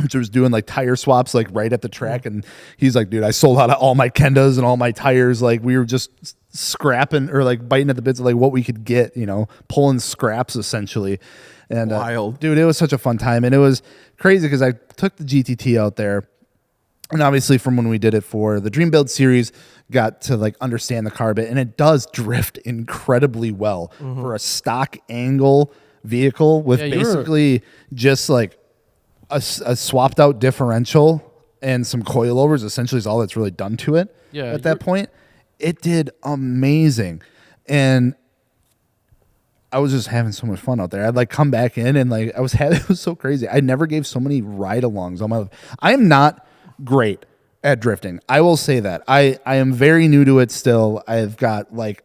Which was doing like tire swaps like right at the track, and he's like, dude, I sold out of all my Kendas and all my tires. Like we were just scrapping or like biting at the bits of like what we could get, pulling scraps essentially. And wild, dude, it was such a fun time, and it was crazy because I took the GTT out there. And obviously from when we did it for the Dream Build series, got to like understand the car a bit, and it does drift incredibly well for a stock angle vehicle with basically just like a swapped out differential and some coilovers. Essentially is all that's really done to it. Yeah, at that point, it did amazing. And I was just having so much fun out there. I'd like come back in and like it was so crazy. I never gave so many ride-alongs on my life. I am not great at drifting. I will say that. I am very new to it still. I've got like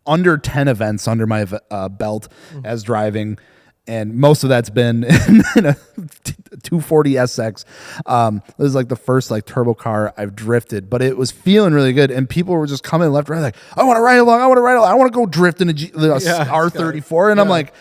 under 10 events under my belt as driving. And most of that's been in a 240 SX. This is like the first like turbo car I've drifted, but it was feeling really good. And people were just coming left and right, like, I want to ride along. I want to go drift in a R34. And I'm like,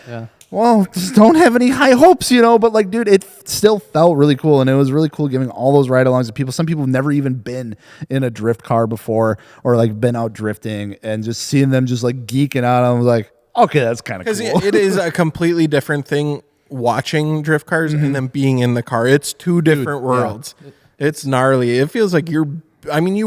well, just don't have any high hopes, But like, dude, it still felt really cool. And it was really cool giving all those ride-alongs to people. Some people have never even been in a drift car before or like been out drifting, and just seeing them just like geeking out. I was like, okay, that's kind of cool. Because it is a completely different thing watching drift cars and then being in the car. It's two different worlds. Yeah. It's gnarly. It feels like you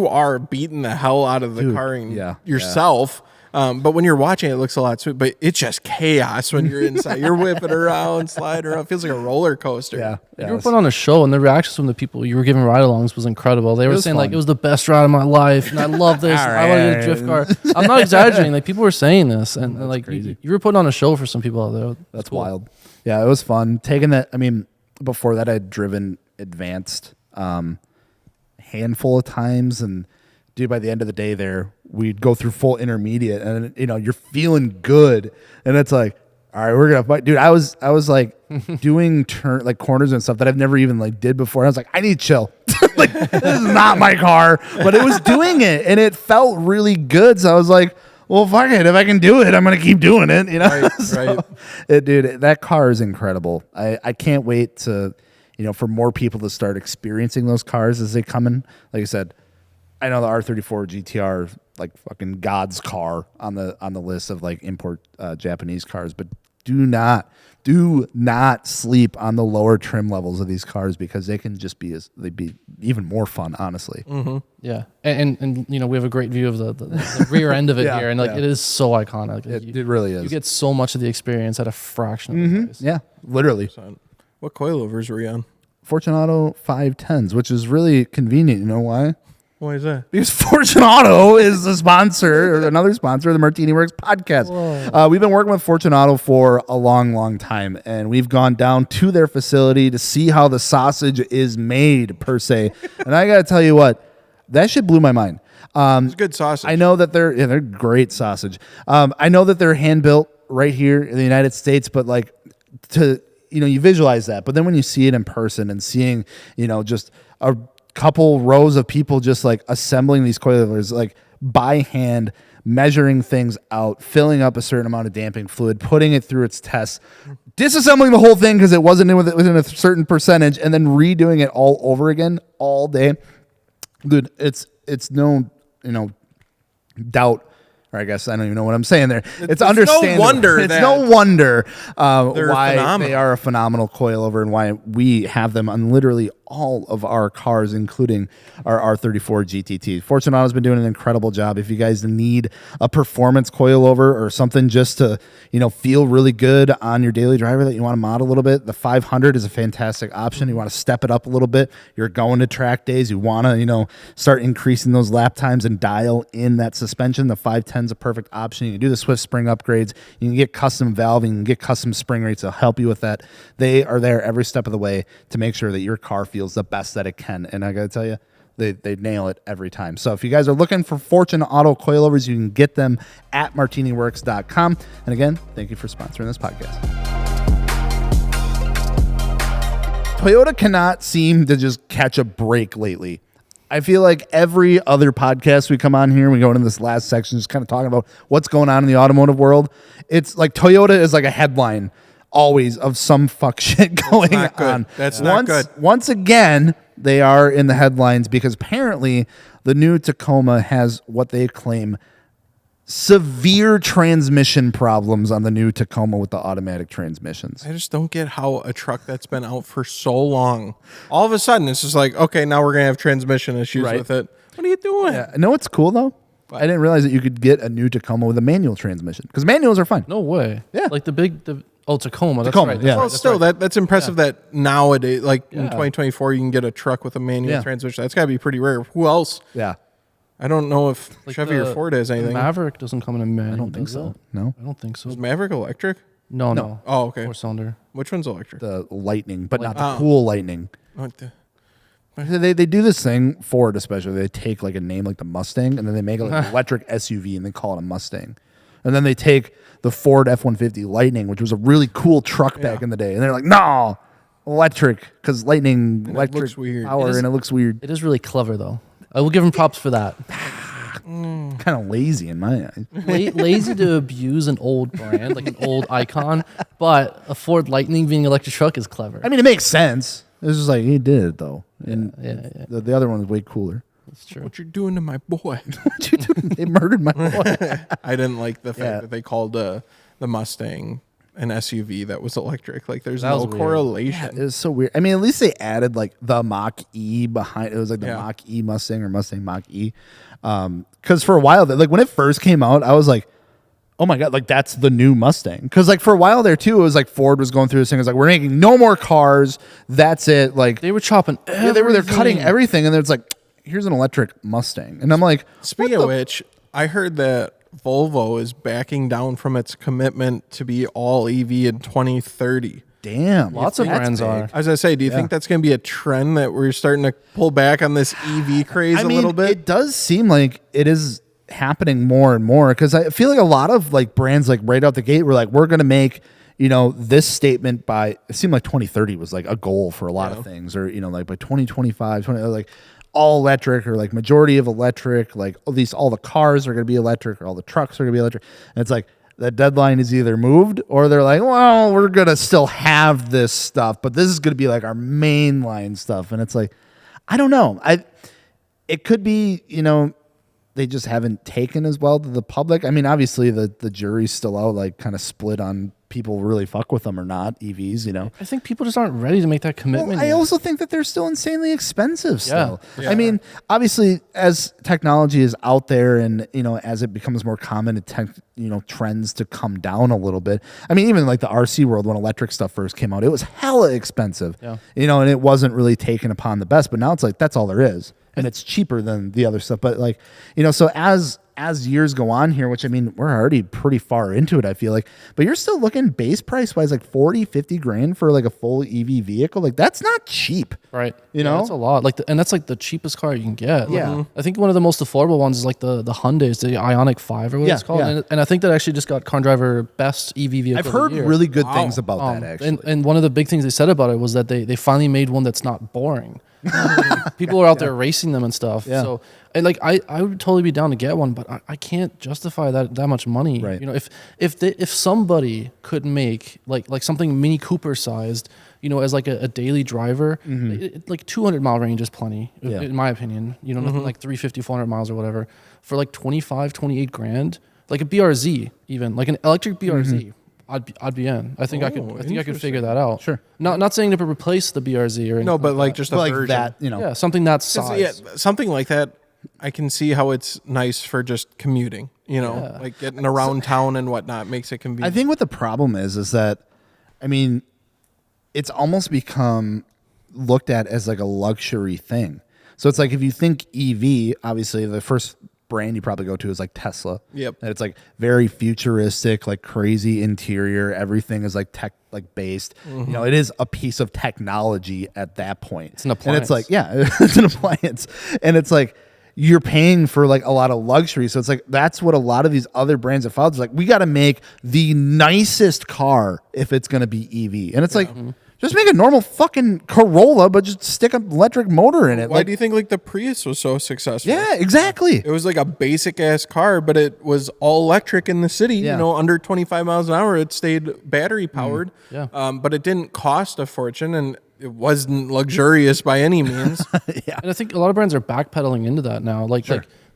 are beating the hell out of the car yourself. But when you're watching, it looks a lot sweet. But it's just chaos when you're inside. You're whipping around, sliding around. It feels like a roller coaster. Yeah. You were put on a show, and the reactions from the people you were giving ride-alongs was incredible. They were saying, like, it was the best ride of my life, and I love this. I want to get a drift car. I'm not exaggerating. Like, people were saying this, and like, you were putting on a show for some people out there. That's cool. Wild. Yeah, it was fun. Taking that, before that, I'd driven advanced handful of times, and dude, by the end of the day there, we'd go through full intermediate, and you're feeling good, and it's like, all right, we're gonna fight, dude. I was like doing corners and stuff that I've never even like did before. And I was like, I need to chill. Like, this is not my car, but it was doing it, and it felt really good. So I was like, well, fuck it. If I can do it, I'm gonna keep doing it. Right. Dude, that car is incredible. I can't wait to, for more people to start experiencing those cars as they come in. Like I said, I know the R34 GTR, like fucking God's car on the list of like import Japanese cars, but do not sleep on the lower trim levels of these cars, because they can just they'd be even more fun, honestly. Mm-hmm. Yeah, and we have a great view of the rear end of it here, and like it is so iconic. It really is. You get so much of the experience at a fraction of the price. Yeah, literally. What coilovers were you on? Fortune Auto 510s, which is really convenient. You know why? Why is that? Because Fortune Auto is the sponsor, or another sponsor of the MartiniWorks podcast. We've been working with Fortune Auto for a long, long time, and we've gone down to their facility to see how the sausage is made, per se. And I got to tell you what, that shit blew my mind. It's good sausage. I know that they're great sausage. I know that they're hand built right here in the United States, but like you visualize that, but then when you see it in person and seeing, just a couple rows of people just like assembling these coilovers like by hand, measuring things out, filling up a certain amount of damping fluid, putting it through its tests, disassembling the whole thing because it wasn't within a certain percentage, and then redoing it all over again all day. Dude, it's no doubt. Or I guess I don't even know what I'm saying there. It's understandable. No wonder why phenomenal. They are a phenomenal coilover, and why we have them on literally all of our cars, including our R34 GTT. Fortune Auto has been doing an incredible job. If you guys need a performance coilover or something just to, feel really good on your daily driver that you want to mod a little bit, the 500 is a fantastic option. You want to step it up a little bit. You're going to track days. You want to, start increasing those lap times and dial in that suspension. The 510 is a perfect option. You can do the Swift spring upgrades. You can get custom valving. You can get custom spring rates to help you with that. They are there every step of the way to make sure that your car feels the best that it can. And I got to tell you, they nail it every time. So if you guys are looking for Fortune Auto coilovers, you can get them at MartiniWorks.com. And again, thank you for sponsoring this podcast. Toyota cannot seem to just catch a break lately. I feel like every other podcast we come on here, we go into this last section just kind of talking about what's going on in the automotive world. It's like Toyota is like a headline always of some fuck shit going on. That's not good. Once again, they are in the headlines because apparently the new Tacoma has what they claim severe transmission problems on the new Tacoma with the automatic transmissions. I just don't get how a truck that's been out for so long, all of a sudden it's just like, okay, now we're going to have transmission issues with it. What are you doing? Yeah. No, it's cool though. I didn't realize that you could get a new Tacoma with a manual transmission, because manuals are fine. No way. Yeah. Like Tacoma. That's right. Yeah. Well, still, that's impressive that nowadays, like in 2024, you can get a truck with a manual transmission. That's got to be pretty rare. Who else? Yeah. I don't know if Chevy or Ford has anything. Maverick doesn't come in a manual. I don't think so. No. I don't think so. Is Maverick electric? No. Oh, okay. 4-cylinder. Which one's electric? The Lightning, but not the cool Lightning. What the? They do this thing, Ford especially. They take like a name like the Mustang, and then they make it like an electric SUV, and they call it a Mustang. And then they take the Ford F-150 Lightning, which was a really cool truck back in the day, and they're like, no, electric, because Lightning, electric looks weird. power, and it looks weird. It is really clever, though. I will give them props for that. Kind of lazy in my eyes. Lazy to abuse an old brand, like an old icon, but a Ford Lightning being an electric truck is clever. I mean, it makes sense. It's just like, he did it, though. And yeah. The other one is way cooler. That's true. What you're doing to my boy? What you doing? They murdered my boy. I didn't like the fact that they called the Mustang an SUV that was electric. Like, there's no correlation. It was so weird. I mean, at least they added like the Mach E behind. It was like the Mach E Mustang or Mustang Mach E. Because for a while, like when it first came out, I was like, oh my God, like that's the new Mustang. Because like for a while there too, it was like Ford was going through this thing. It was like, we're making no more cars. That's it. Like They were chopping everything. they're cutting everything. And then it's like, here's an electric Mustang. And I'm like, Speaking of which, I heard that Volvo is backing down from its commitment to be all EV in 2030. damn. Lots of that's brands big. are. I was gonna say, do you think that's gonna be a trend that we're starting to pull back on this EV craze a little bit? It does seem like it is happening more and more, because I feel like a lot of like brands, like right out the gate, were like, we're going to make, this statement by, it seemed like 2030 was like a goal for a lot of things, or, like by 2025, like all electric, or like majority of electric, like at least all the cars are going to be electric, or all the trucks are going to be electric. And it's like, that deadline is either moved, or they're like, well, we're going to still have this stuff, but this is going to be like our mainline stuff. And it's like, I don't know. It could be, they just haven't taken as well to the public. I mean, obviously the jury's still out, like kind of split on people really fuck with them or not, EVs, I think people just aren't ready to make that commitment. Well, I yet. also think that they're still insanely expensive still. Yeah. I mean, obviously as technology is out there and, as it becomes more common, it trends to come down a little bit. I mean, even like the RC world, when electric stuff first came out, it was hella expensive, and it wasn't really taken upon the best, but now it's like, that's all there is. And it's cheaper than the other stuff. But like, so as years go on here, which I mean, we're already pretty far into it, I feel like, but you're still looking base price wise, like 40, 50 grand for like a full EV vehicle. Like that's not cheap. Right. You know? That's a lot. And that's like the cheapest car you can get. Yeah. Like, I think one of the most affordable ones is like the Hyundai's, the Ioniq 5 or what it's called. Yeah. And I think that actually just got Car Driver best EV vehicle I've of the heard year. really good things about that, actually. And one of the big things they said about it was that they finally made one that's not boring. People are out there racing them and stuff. Yeah. So, and like I would totally be down to get one, but I can't justify that much money. Right. If somebody could make like something Mini Cooper sized, as like a daily driver, like 200-mile range is plenty, in my opinion. Nothing like 350, 400 miles or whatever, for like 25, 28 grand, like a BRZ, even like an electric BRZ. I'd be in. I think I could figure that out. Sure. Not saying to replace the BRZ or anything. No, but like just a like version. that, Yeah, something that size. Yeah, something like that. I can see how it's nice for just commuting. Like getting around town and whatnot makes it convenient. I think what the problem is that, I mean, it's almost become looked at as like a luxury thing. So it's like, if you think EV, obviously the first brand you probably go to is like Tesla. Yep. And it's like very futuristic, like crazy interior. Everything is like tech, like based. It is a piece of technology at that point. It's an appliance. And it's like, it's an appliance. And it's like, you're paying for like a lot of luxury. So it's like, that's what a lot of these other brands have followed. It's like, we got to make the nicest car if it's going to be EV. And it's like, just make a normal fucking Corolla, but just stick an electric motor in it. Why do you think like the Prius was so successful? Yeah, exactly. It was like a basic ass car, but it was all electric in the city. Yeah. Under 25 miles an hour, it stayed battery powered. Yeah. But it didn't cost a fortune, and it wasn't luxurious by any means. And I think a lot of brands are backpedaling into that now. Like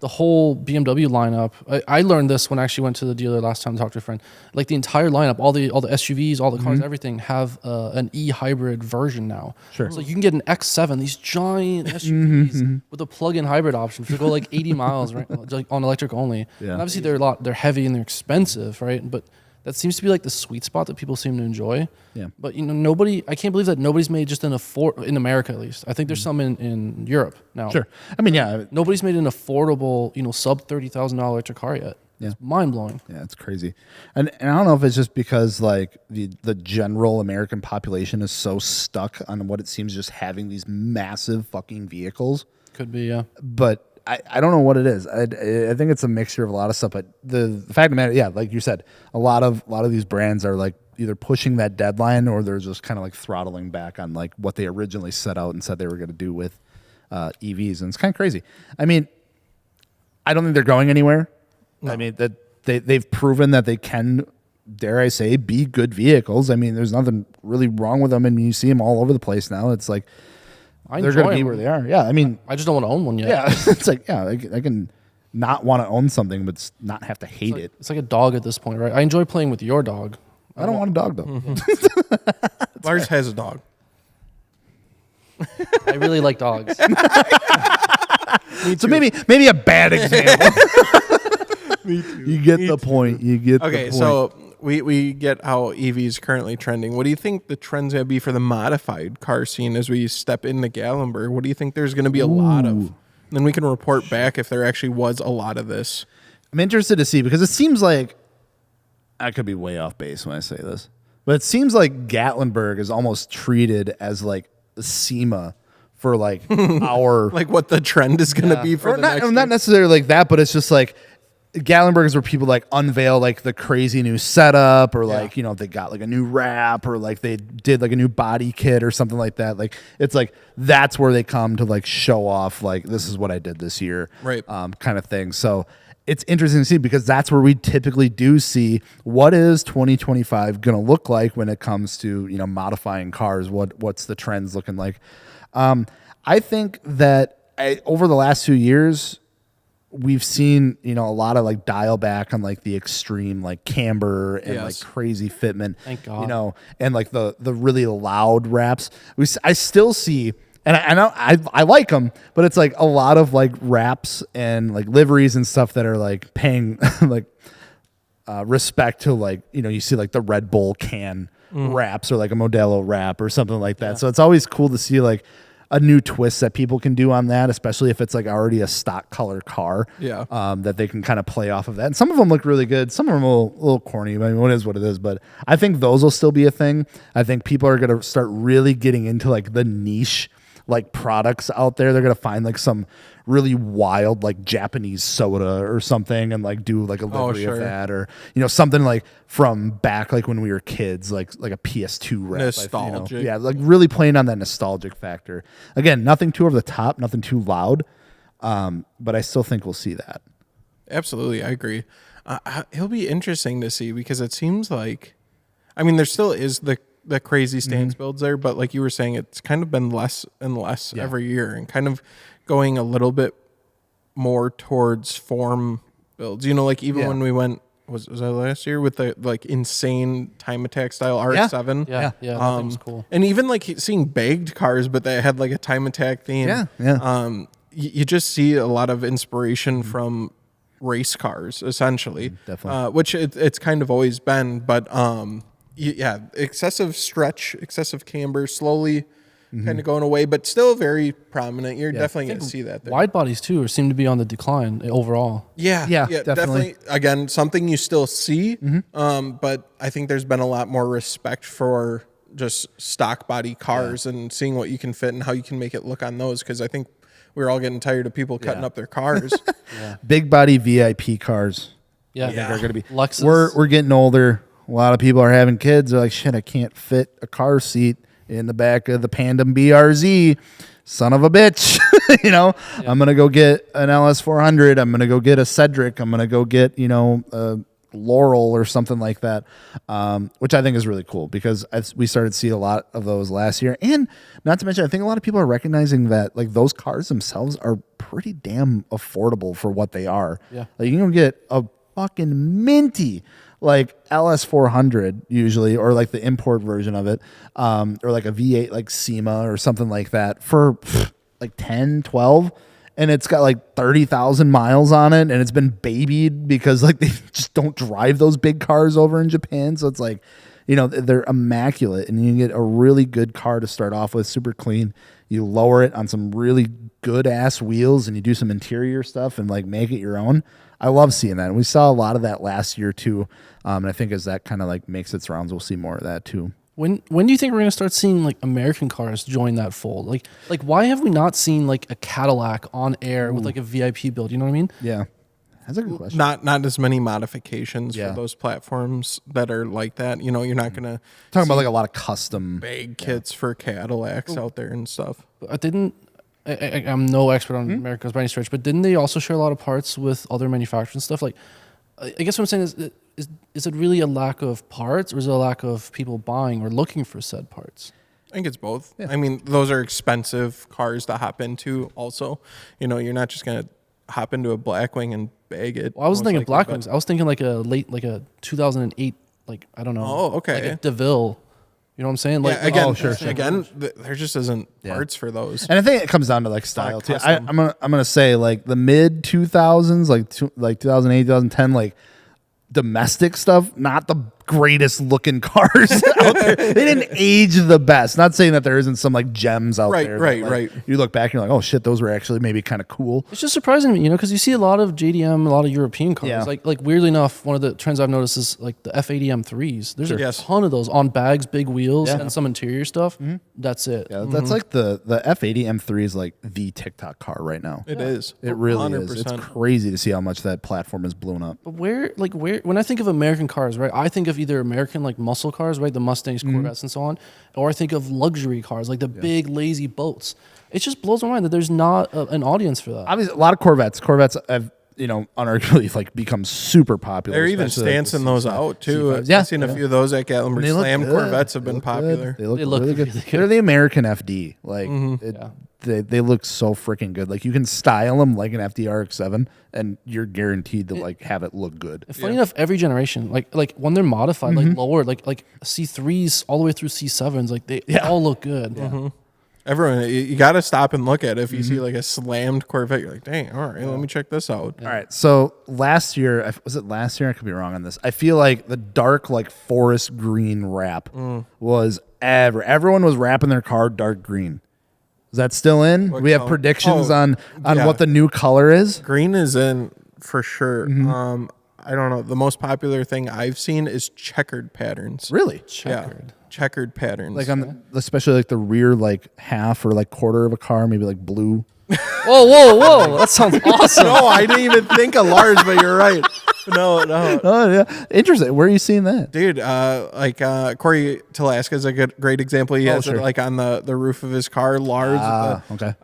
the whole BMW lineup. I learned this when I actually went to the dealer last time to talk to a friend. Like the entire lineup, all the SUVs, all the cars, everything have an e-hybrid version now. Sure. So you can get an X7, these giant SUVs with a plug-in hybrid option to go like 80 miles, right, like on electric only. Yeah. And obviously they're heavy and they're expensive, right? But that seems to be like the sweet spot that people seem to enjoy. Yeah. But I can't believe that nobody's made just in America at least. I think there's some in Europe now. Sure. I mean, yeah. Nobody's made an affordable, sub $30,000 electric car yet. Yeah. It's mind blowing. Yeah, it's crazy. And I don't know if it's just because like the general American population is so stuck on what it seems just having these massive fucking vehicles. Could be, yeah. But I don't know what it is. I think it's a mixture of a lot of stuff. But the fact of the matter, yeah, like you said, a lot of these brands are like either pushing that deadline or they're just kind of like throttling back on like what they originally set out and said they were going to do with EVs, and it's kind of crazy. I mean, I don't think they're going anywhere. No. I mean that they've proven that they can, dare I say, be good vehicles. I mean, there's nothing really wrong with them. I mean, you see them all over the place now. It's like they're going to be where they are. Yeah, I mean, I just don't want to own one yet. Yeah, it's like, yeah, I can not want to own something, but not have to hate it. It's like a dog at this point, right? I enjoy playing with your dog. I don't want a dog, though. Mm-hmm. Lars has a dog. I really like dogs. So maybe a bad example. Me too. You get the point. You get the point. Okay, so we get how EV is currently trending. What do you think the trend's going to be for the modified car scene as we step into Gatlinburg? What do you think there's going to be a lot of? And then we can report back if there actually was a lot of this. I'm interested to see, because it seems like, I could be way off base when I say this, but it seems like Gatlinburg is almost treated as like the SEMA for like our... like what the trend is going to be for not necessarily like that, but it's just like Gatlinburg is where people like unveil like the crazy new setup, or like, you know, they got like a new wrap, or like they did like a new body kit or something like that. Like it's like that's where they come to like show off like, this is what I did this year, right? Kind of thing. So it's interesting to see, because that's where we typically do see what is 2025 going to look like when it comes to, you know, modifying cars. What's the trends looking like? I think that over the last 2 years, we've seen, you know, a lot of like dial back on like the extreme like camber and like crazy fitment. Thank God. You know, and like the really loud wraps. I still see. And I know I like them, but it's like a lot of like wraps and like liveries and stuff that are like paying like respect to, like, you know, you see like the Red Bull can wraps or like a Modelo wrap or something like that. Yeah. So it's always cool to see like a new twist that people can do on that, especially if it's like already a stock color car. Yeah. That they can kind of play off of that. And some of them look really good. Some of them are a little corny. I mean, what it is. But I think those will still be a thing. I think people are going to start really getting into like the niche like products out there. They're gonna find like some really wild like Japanese soda or something and like do like a livery of that, or, you know, something like from back like when we were kids, like a PS2 wrap. Nostalgic. You know? Yeah, like really playing on that nostalgic factor. Again, nothing too over the top, nothing too loud, but I still think we'll see that. Absolutely, I agree. It'll be interesting to see, because it seems like, I mean, there still is the crazy stance builds there, but like you were saying, it's kind of been less and less every year, and kind of going a little bit more towards form builds. You know, like even when we went, was that last year, with the like insane time attack style RX-7? Yeah, that thing was cool. And even like seeing bagged cars, but they had like a time attack theme. You just see a lot of inspiration from race cars, essentially. Definitely. Which it's kind of always been, but excessive stretch, excessive camber, slowly kind of going away, but still very prominent. You're definitely going to see that there. Wide bodies too seem to be on the decline overall. Yeah, definitely. Again, something you still see, but I think there's been a lot more respect for just stock body cars and seeing what you can fit and how you can make it look on those, because I think we're all getting tired of people cutting up their cars. Big body VIP cars. Yeah, I think are going to be. Lexus. We're getting older. A lot of people are having kids. They're like, shit, I can't fit a car seat in the back of the Pandem BRZ. Son of a bitch. You know, I'm going to go get an LS400. I'm going to go get a Cedric. I'm going to go get, you know, a Laurel or something like that, which I think is really cool, because we started to see a lot of those last year. And not to mention, I think a lot of people are recognizing that like those cars themselves are pretty damn affordable for what they are. Yeah. Like you can get a fucking minty like LS400 usually, or like the import version of it, or like a V8 like SEMA or something like that for like 10, 12, and it's got like 30,000 miles on it, and it's been babied because like they just don't drive those big cars over in Japan. So it's like, you know, they're immaculate, and you get a really good car to start off with, super clean. You lower it on some really good ass wheels, and you do some interior stuff and like make it your own. I love seeing that. And we saw a lot of that last year too. And I think as that kind of like makes its rounds, we'll see more of that too. When do you think we're gonna start seeing like American cars join that fold? Like why have we not seen like a Cadillac on air with like a VIP build? You know what I mean? Yeah, that's a good question. Not as many modifications Yeah. for those platforms that are like that. You know, you're not gonna Talking about like a lot of custom. big kits for Cadillacs out there and stuff. I'm no expert on American cars by any stretch, but didn't they also share a lot of parts with other manufacturers and stuff? Like, I guess what I'm saying is it really a lack of parts, or is it a lack of people buying or looking for said parts? I think it's both. Yeah. I mean, those are expensive cars to hop into also. You know, you're not just going to hop into a Blackwing and bag it. Well, I wasn't thinking Blackwings. I was thinking like a 2008, like, I don't know. Oh, okay. Like a DeVille. You know what I'm saying? Like, yeah, again, sure. There just isn't parts for those. And I think it comes down to like style too. I'm gonna say like the mid 2000s, like 2008, 2010, like domestic stuff, not the greatest looking cars out there. They didn't age the best. Not saying that there isn't some like gems out there. Right. You look back and you're like, oh shit, those were actually maybe kind of cool. It's just surprising to me, you know, because you see a lot of JDM, a lot of European cars. Yeah. Like weirdly enough, one of the trends I've noticed is like the F80 M3s. There's a ton of those on bags, big wheels, and some interior stuff. That's it. Yeah, that's like the F80 M3 is like the TikTok car right now. It is. It really 100%. is. It's crazy to see how much that platform has blown up. But where, when I think of American cars, right, I think of either American like muscle cars, right, the Mustangs, Corvettes, and so on, or I think of luxury cars, like the big lazy boats. It just blows my mind that there's not an audience for that. Obviously, a lot of Corvettes. Corvettes have, you know, unarguably like become super popular. They're even especially, like, stancing those out too. C5s. Yeah, I've seen a few of those at Gatlinburg They look Slam. good. Corvettes have They been look popular. good. They look look really really good. good. They're the American FD. Like they look so freaking good. Like you can style them like an FDRX7, and you're guaranteed to like have it look good. Funny enough, every generation, like when they're modified, like lower, like C3s all the way through C7s, like they all look good. Everyone, you got to stop and look at it. If you see like a slammed Corvette, you're like, dang, all right, let me check this out. All right. So last year, was it last year? I could be wrong on this. I feel like the dark, like forest green wrap was everyone was wrapping their car dark green. Is that still in? We have predictions on what the new color is. Green is in for sure. I don't know. The most popular thing I've seen is checkered patterns. Really? Checkered. Yeah, checkered patterns. Like on especially like the rear like half or like quarter of a car, maybe like blue. Whoa! That sounds awesome. No, I didn't even think of Lars, but you're right. No. Oh yeah, interesting. Where are you seeing that, Dude, Corey Talaska is a great example. He has sure. it like on the roof of his car. Lars, okay.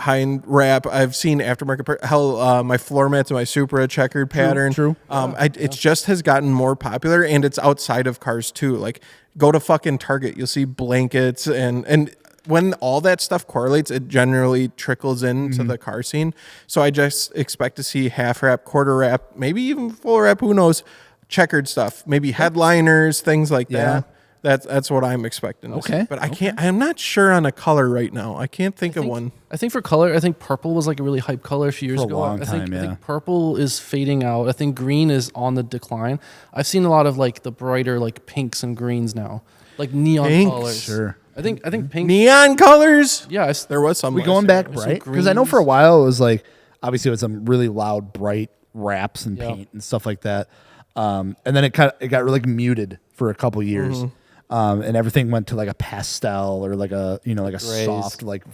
Hind wrap. I've seen aftermarket. My floor mats and my Supra checkered pattern. True. It just has gotten more popular, and it's outside of cars too. Like go to fucking Target, you'll see blankets and. When all that stuff correlates, it generally trickles into the car scene. So I just expect to see half wrap, quarter wrap, maybe even full wrap, who knows, checkered stuff, maybe headliners, things like that. That's what I'm expecting to see. But I'm not sure on a color right now. I can't think of one. I think for color, I think purple was like a really hype color a few years ago. I think purple is fading out. I think green is on the decline. I've seen a lot of like the brighter like pinks and greens now, like neon colors. Sure. I think pink neon colors. Yeah, there was some. We going back bright because I know for a while it was like obviously it was some really loud bright wraps and paint and stuff like that, and then it got really muted for a couple years, and everything went to like a pastel or like a like a grays. soft like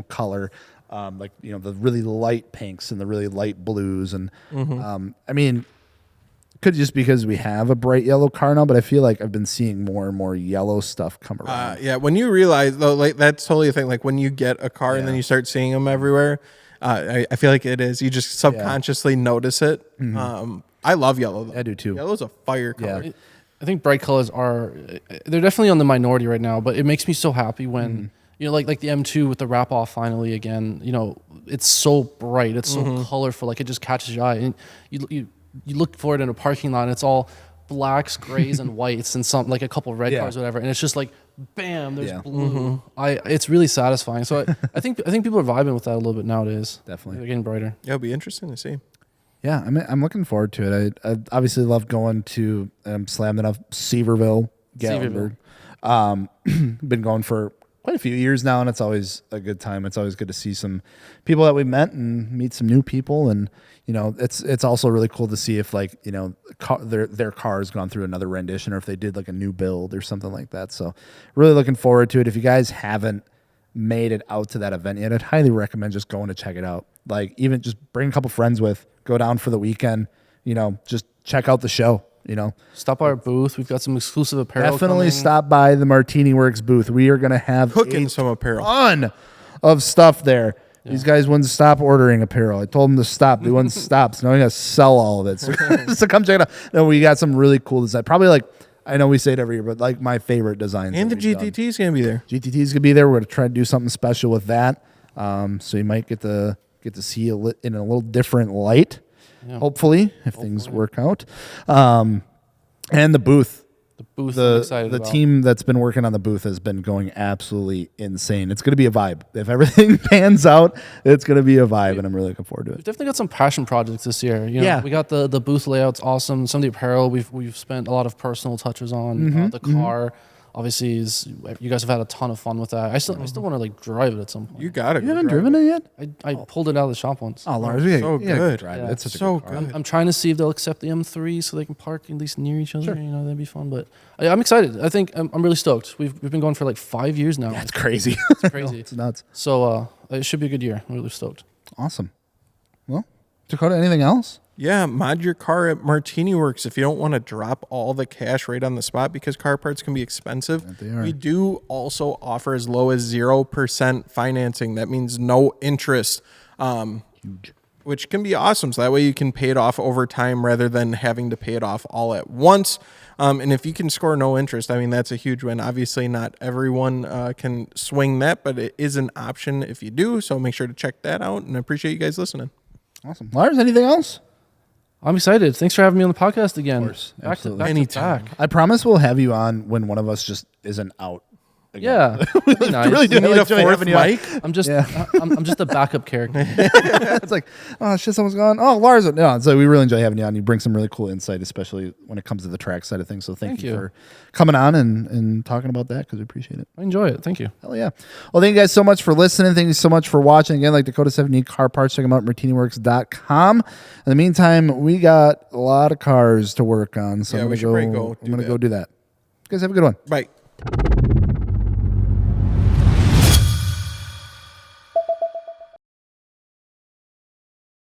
color, like the really light pinks and the really light blues and I mean. Could just because we have a bright yellow car now, but I feel like I've been seeing more and more yellow stuff come around. Yeah, when you realize though, like that's totally a thing. Like when you get a car and then you start seeing them everywhere, I feel like it is. You just subconsciously notice it. I love yellow though. I do too. Yellow's a fire color. Yeah. I think bright colors they're definitely on the minority right now, but it makes me so happy when like the M2 with the wrap off finally again. It's so bright, it's so colorful, like it just catches your eye, and you look for it in a parking lot and it's all blacks, grays, and whites and some like a couple red cars, whatever. And it's just like, bam, there's blue. It's really satisfying. So I think people are vibing with that a little bit nowadays. Definitely. They're getting brighter. Yeah, it'll be interesting to see. Yeah, I'm looking forward to it. I obviously love going to slammed enough Seaverville, Gatlinburg. Been going for quite a few years now, and it's always a good time. It's always good to see some people that we met and meet some new people, and it's also really cool to see if their car has gone through another rendition, or if they did like a new build or something like that. So really looking forward to it. If you guys haven't made it out to that event yet, I'd highly recommend just going to check it out. Like, even just bring a couple friends with, go down for the weekend, just check out the show. Stop by our booth. We've got some exclusive apparel. Definitely coming. stop by the MartiniWorks booth. We are going to have Cooking some apparel. ton of stuff there. Yeah. These guys wouldn't stop ordering apparel. I told them to stop. They wouldn't stop. So now we got to sell all of it. So come check it out. No, we got some really cool design. Probably I know we say it every year, but my favorite designs. And the GTT is going to be there. GTT is going to be there. We're going to try to do something special with that. So you might get to see it in a little different light. Yeah. Hopefully, if things work out. And the booth. The team that's been working on the booth has been going absolutely insane. It's going to be a vibe. If everything pans out, it's going to be a vibe, and I'm really looking forward to it. We've definitely got some passion projects this year. We got the booth layout's awesome. Some of the apparel we've spent a lot of personal touches on. The car. Obviously, you guys have had a ton of fun with that. I still want to drive it at some point. You got it. You haven't driven it yet? I pulled it out of the shop once. Oh, Lars, so good. Yeah. It's such so a good car. good. I'm trying to see if they'll accept the M3 so they can park at least near each other. Sure. That'd be fun. But I'm excited. I think I'm really stoked. We've been going for 5 years now. That's crazy. It's crazy. It's nuts. So it should be a good year. I'm really stoked. Awesome. Well, Dakota, anything else? Yeah, mod your car at MartiniWorks if you don't want to drop all the cash right on the spot, because car parts can be expensive. They are. We do also offer as low as 0% financing. That means no interest, Huge. which can be awesome. So that way you can pay it off over time rather than having to pay it off all at once. And if you can score no interest, that's a huge win. Obviously, not everyone can swing that, but it is an option if you do. So make sure to check that out, and I appreciate you guys listening. Awesome. Lars, anything else? I'm excited. Thanks for having me on the podcast again. Of course. Back to Anytime. back. I promise we'll have you on when one of us just isn't out. Yeah, nice. Really do You need a enjoy fourth having you on. mic? I'm just I'm just a backup character. It's like, oh shit, someone's gone. Oh, Lars. No, so we really enjoy having you on. You bring some really cool insight, especially when it comes to the track side of things. So thank you for coming on and talking about that, because we appreciate it. I enjoy it. Thank you. Hell yeah. Well, thank you guys so much for listening. Thank you so much for watching. Again, like Dakota 7 need car parts, check them out at MartiniWorks.com. In the meantime, we got a lot of cars to work on. So Yeah, I'm we going should to go do that. You guys have a good one. Bye.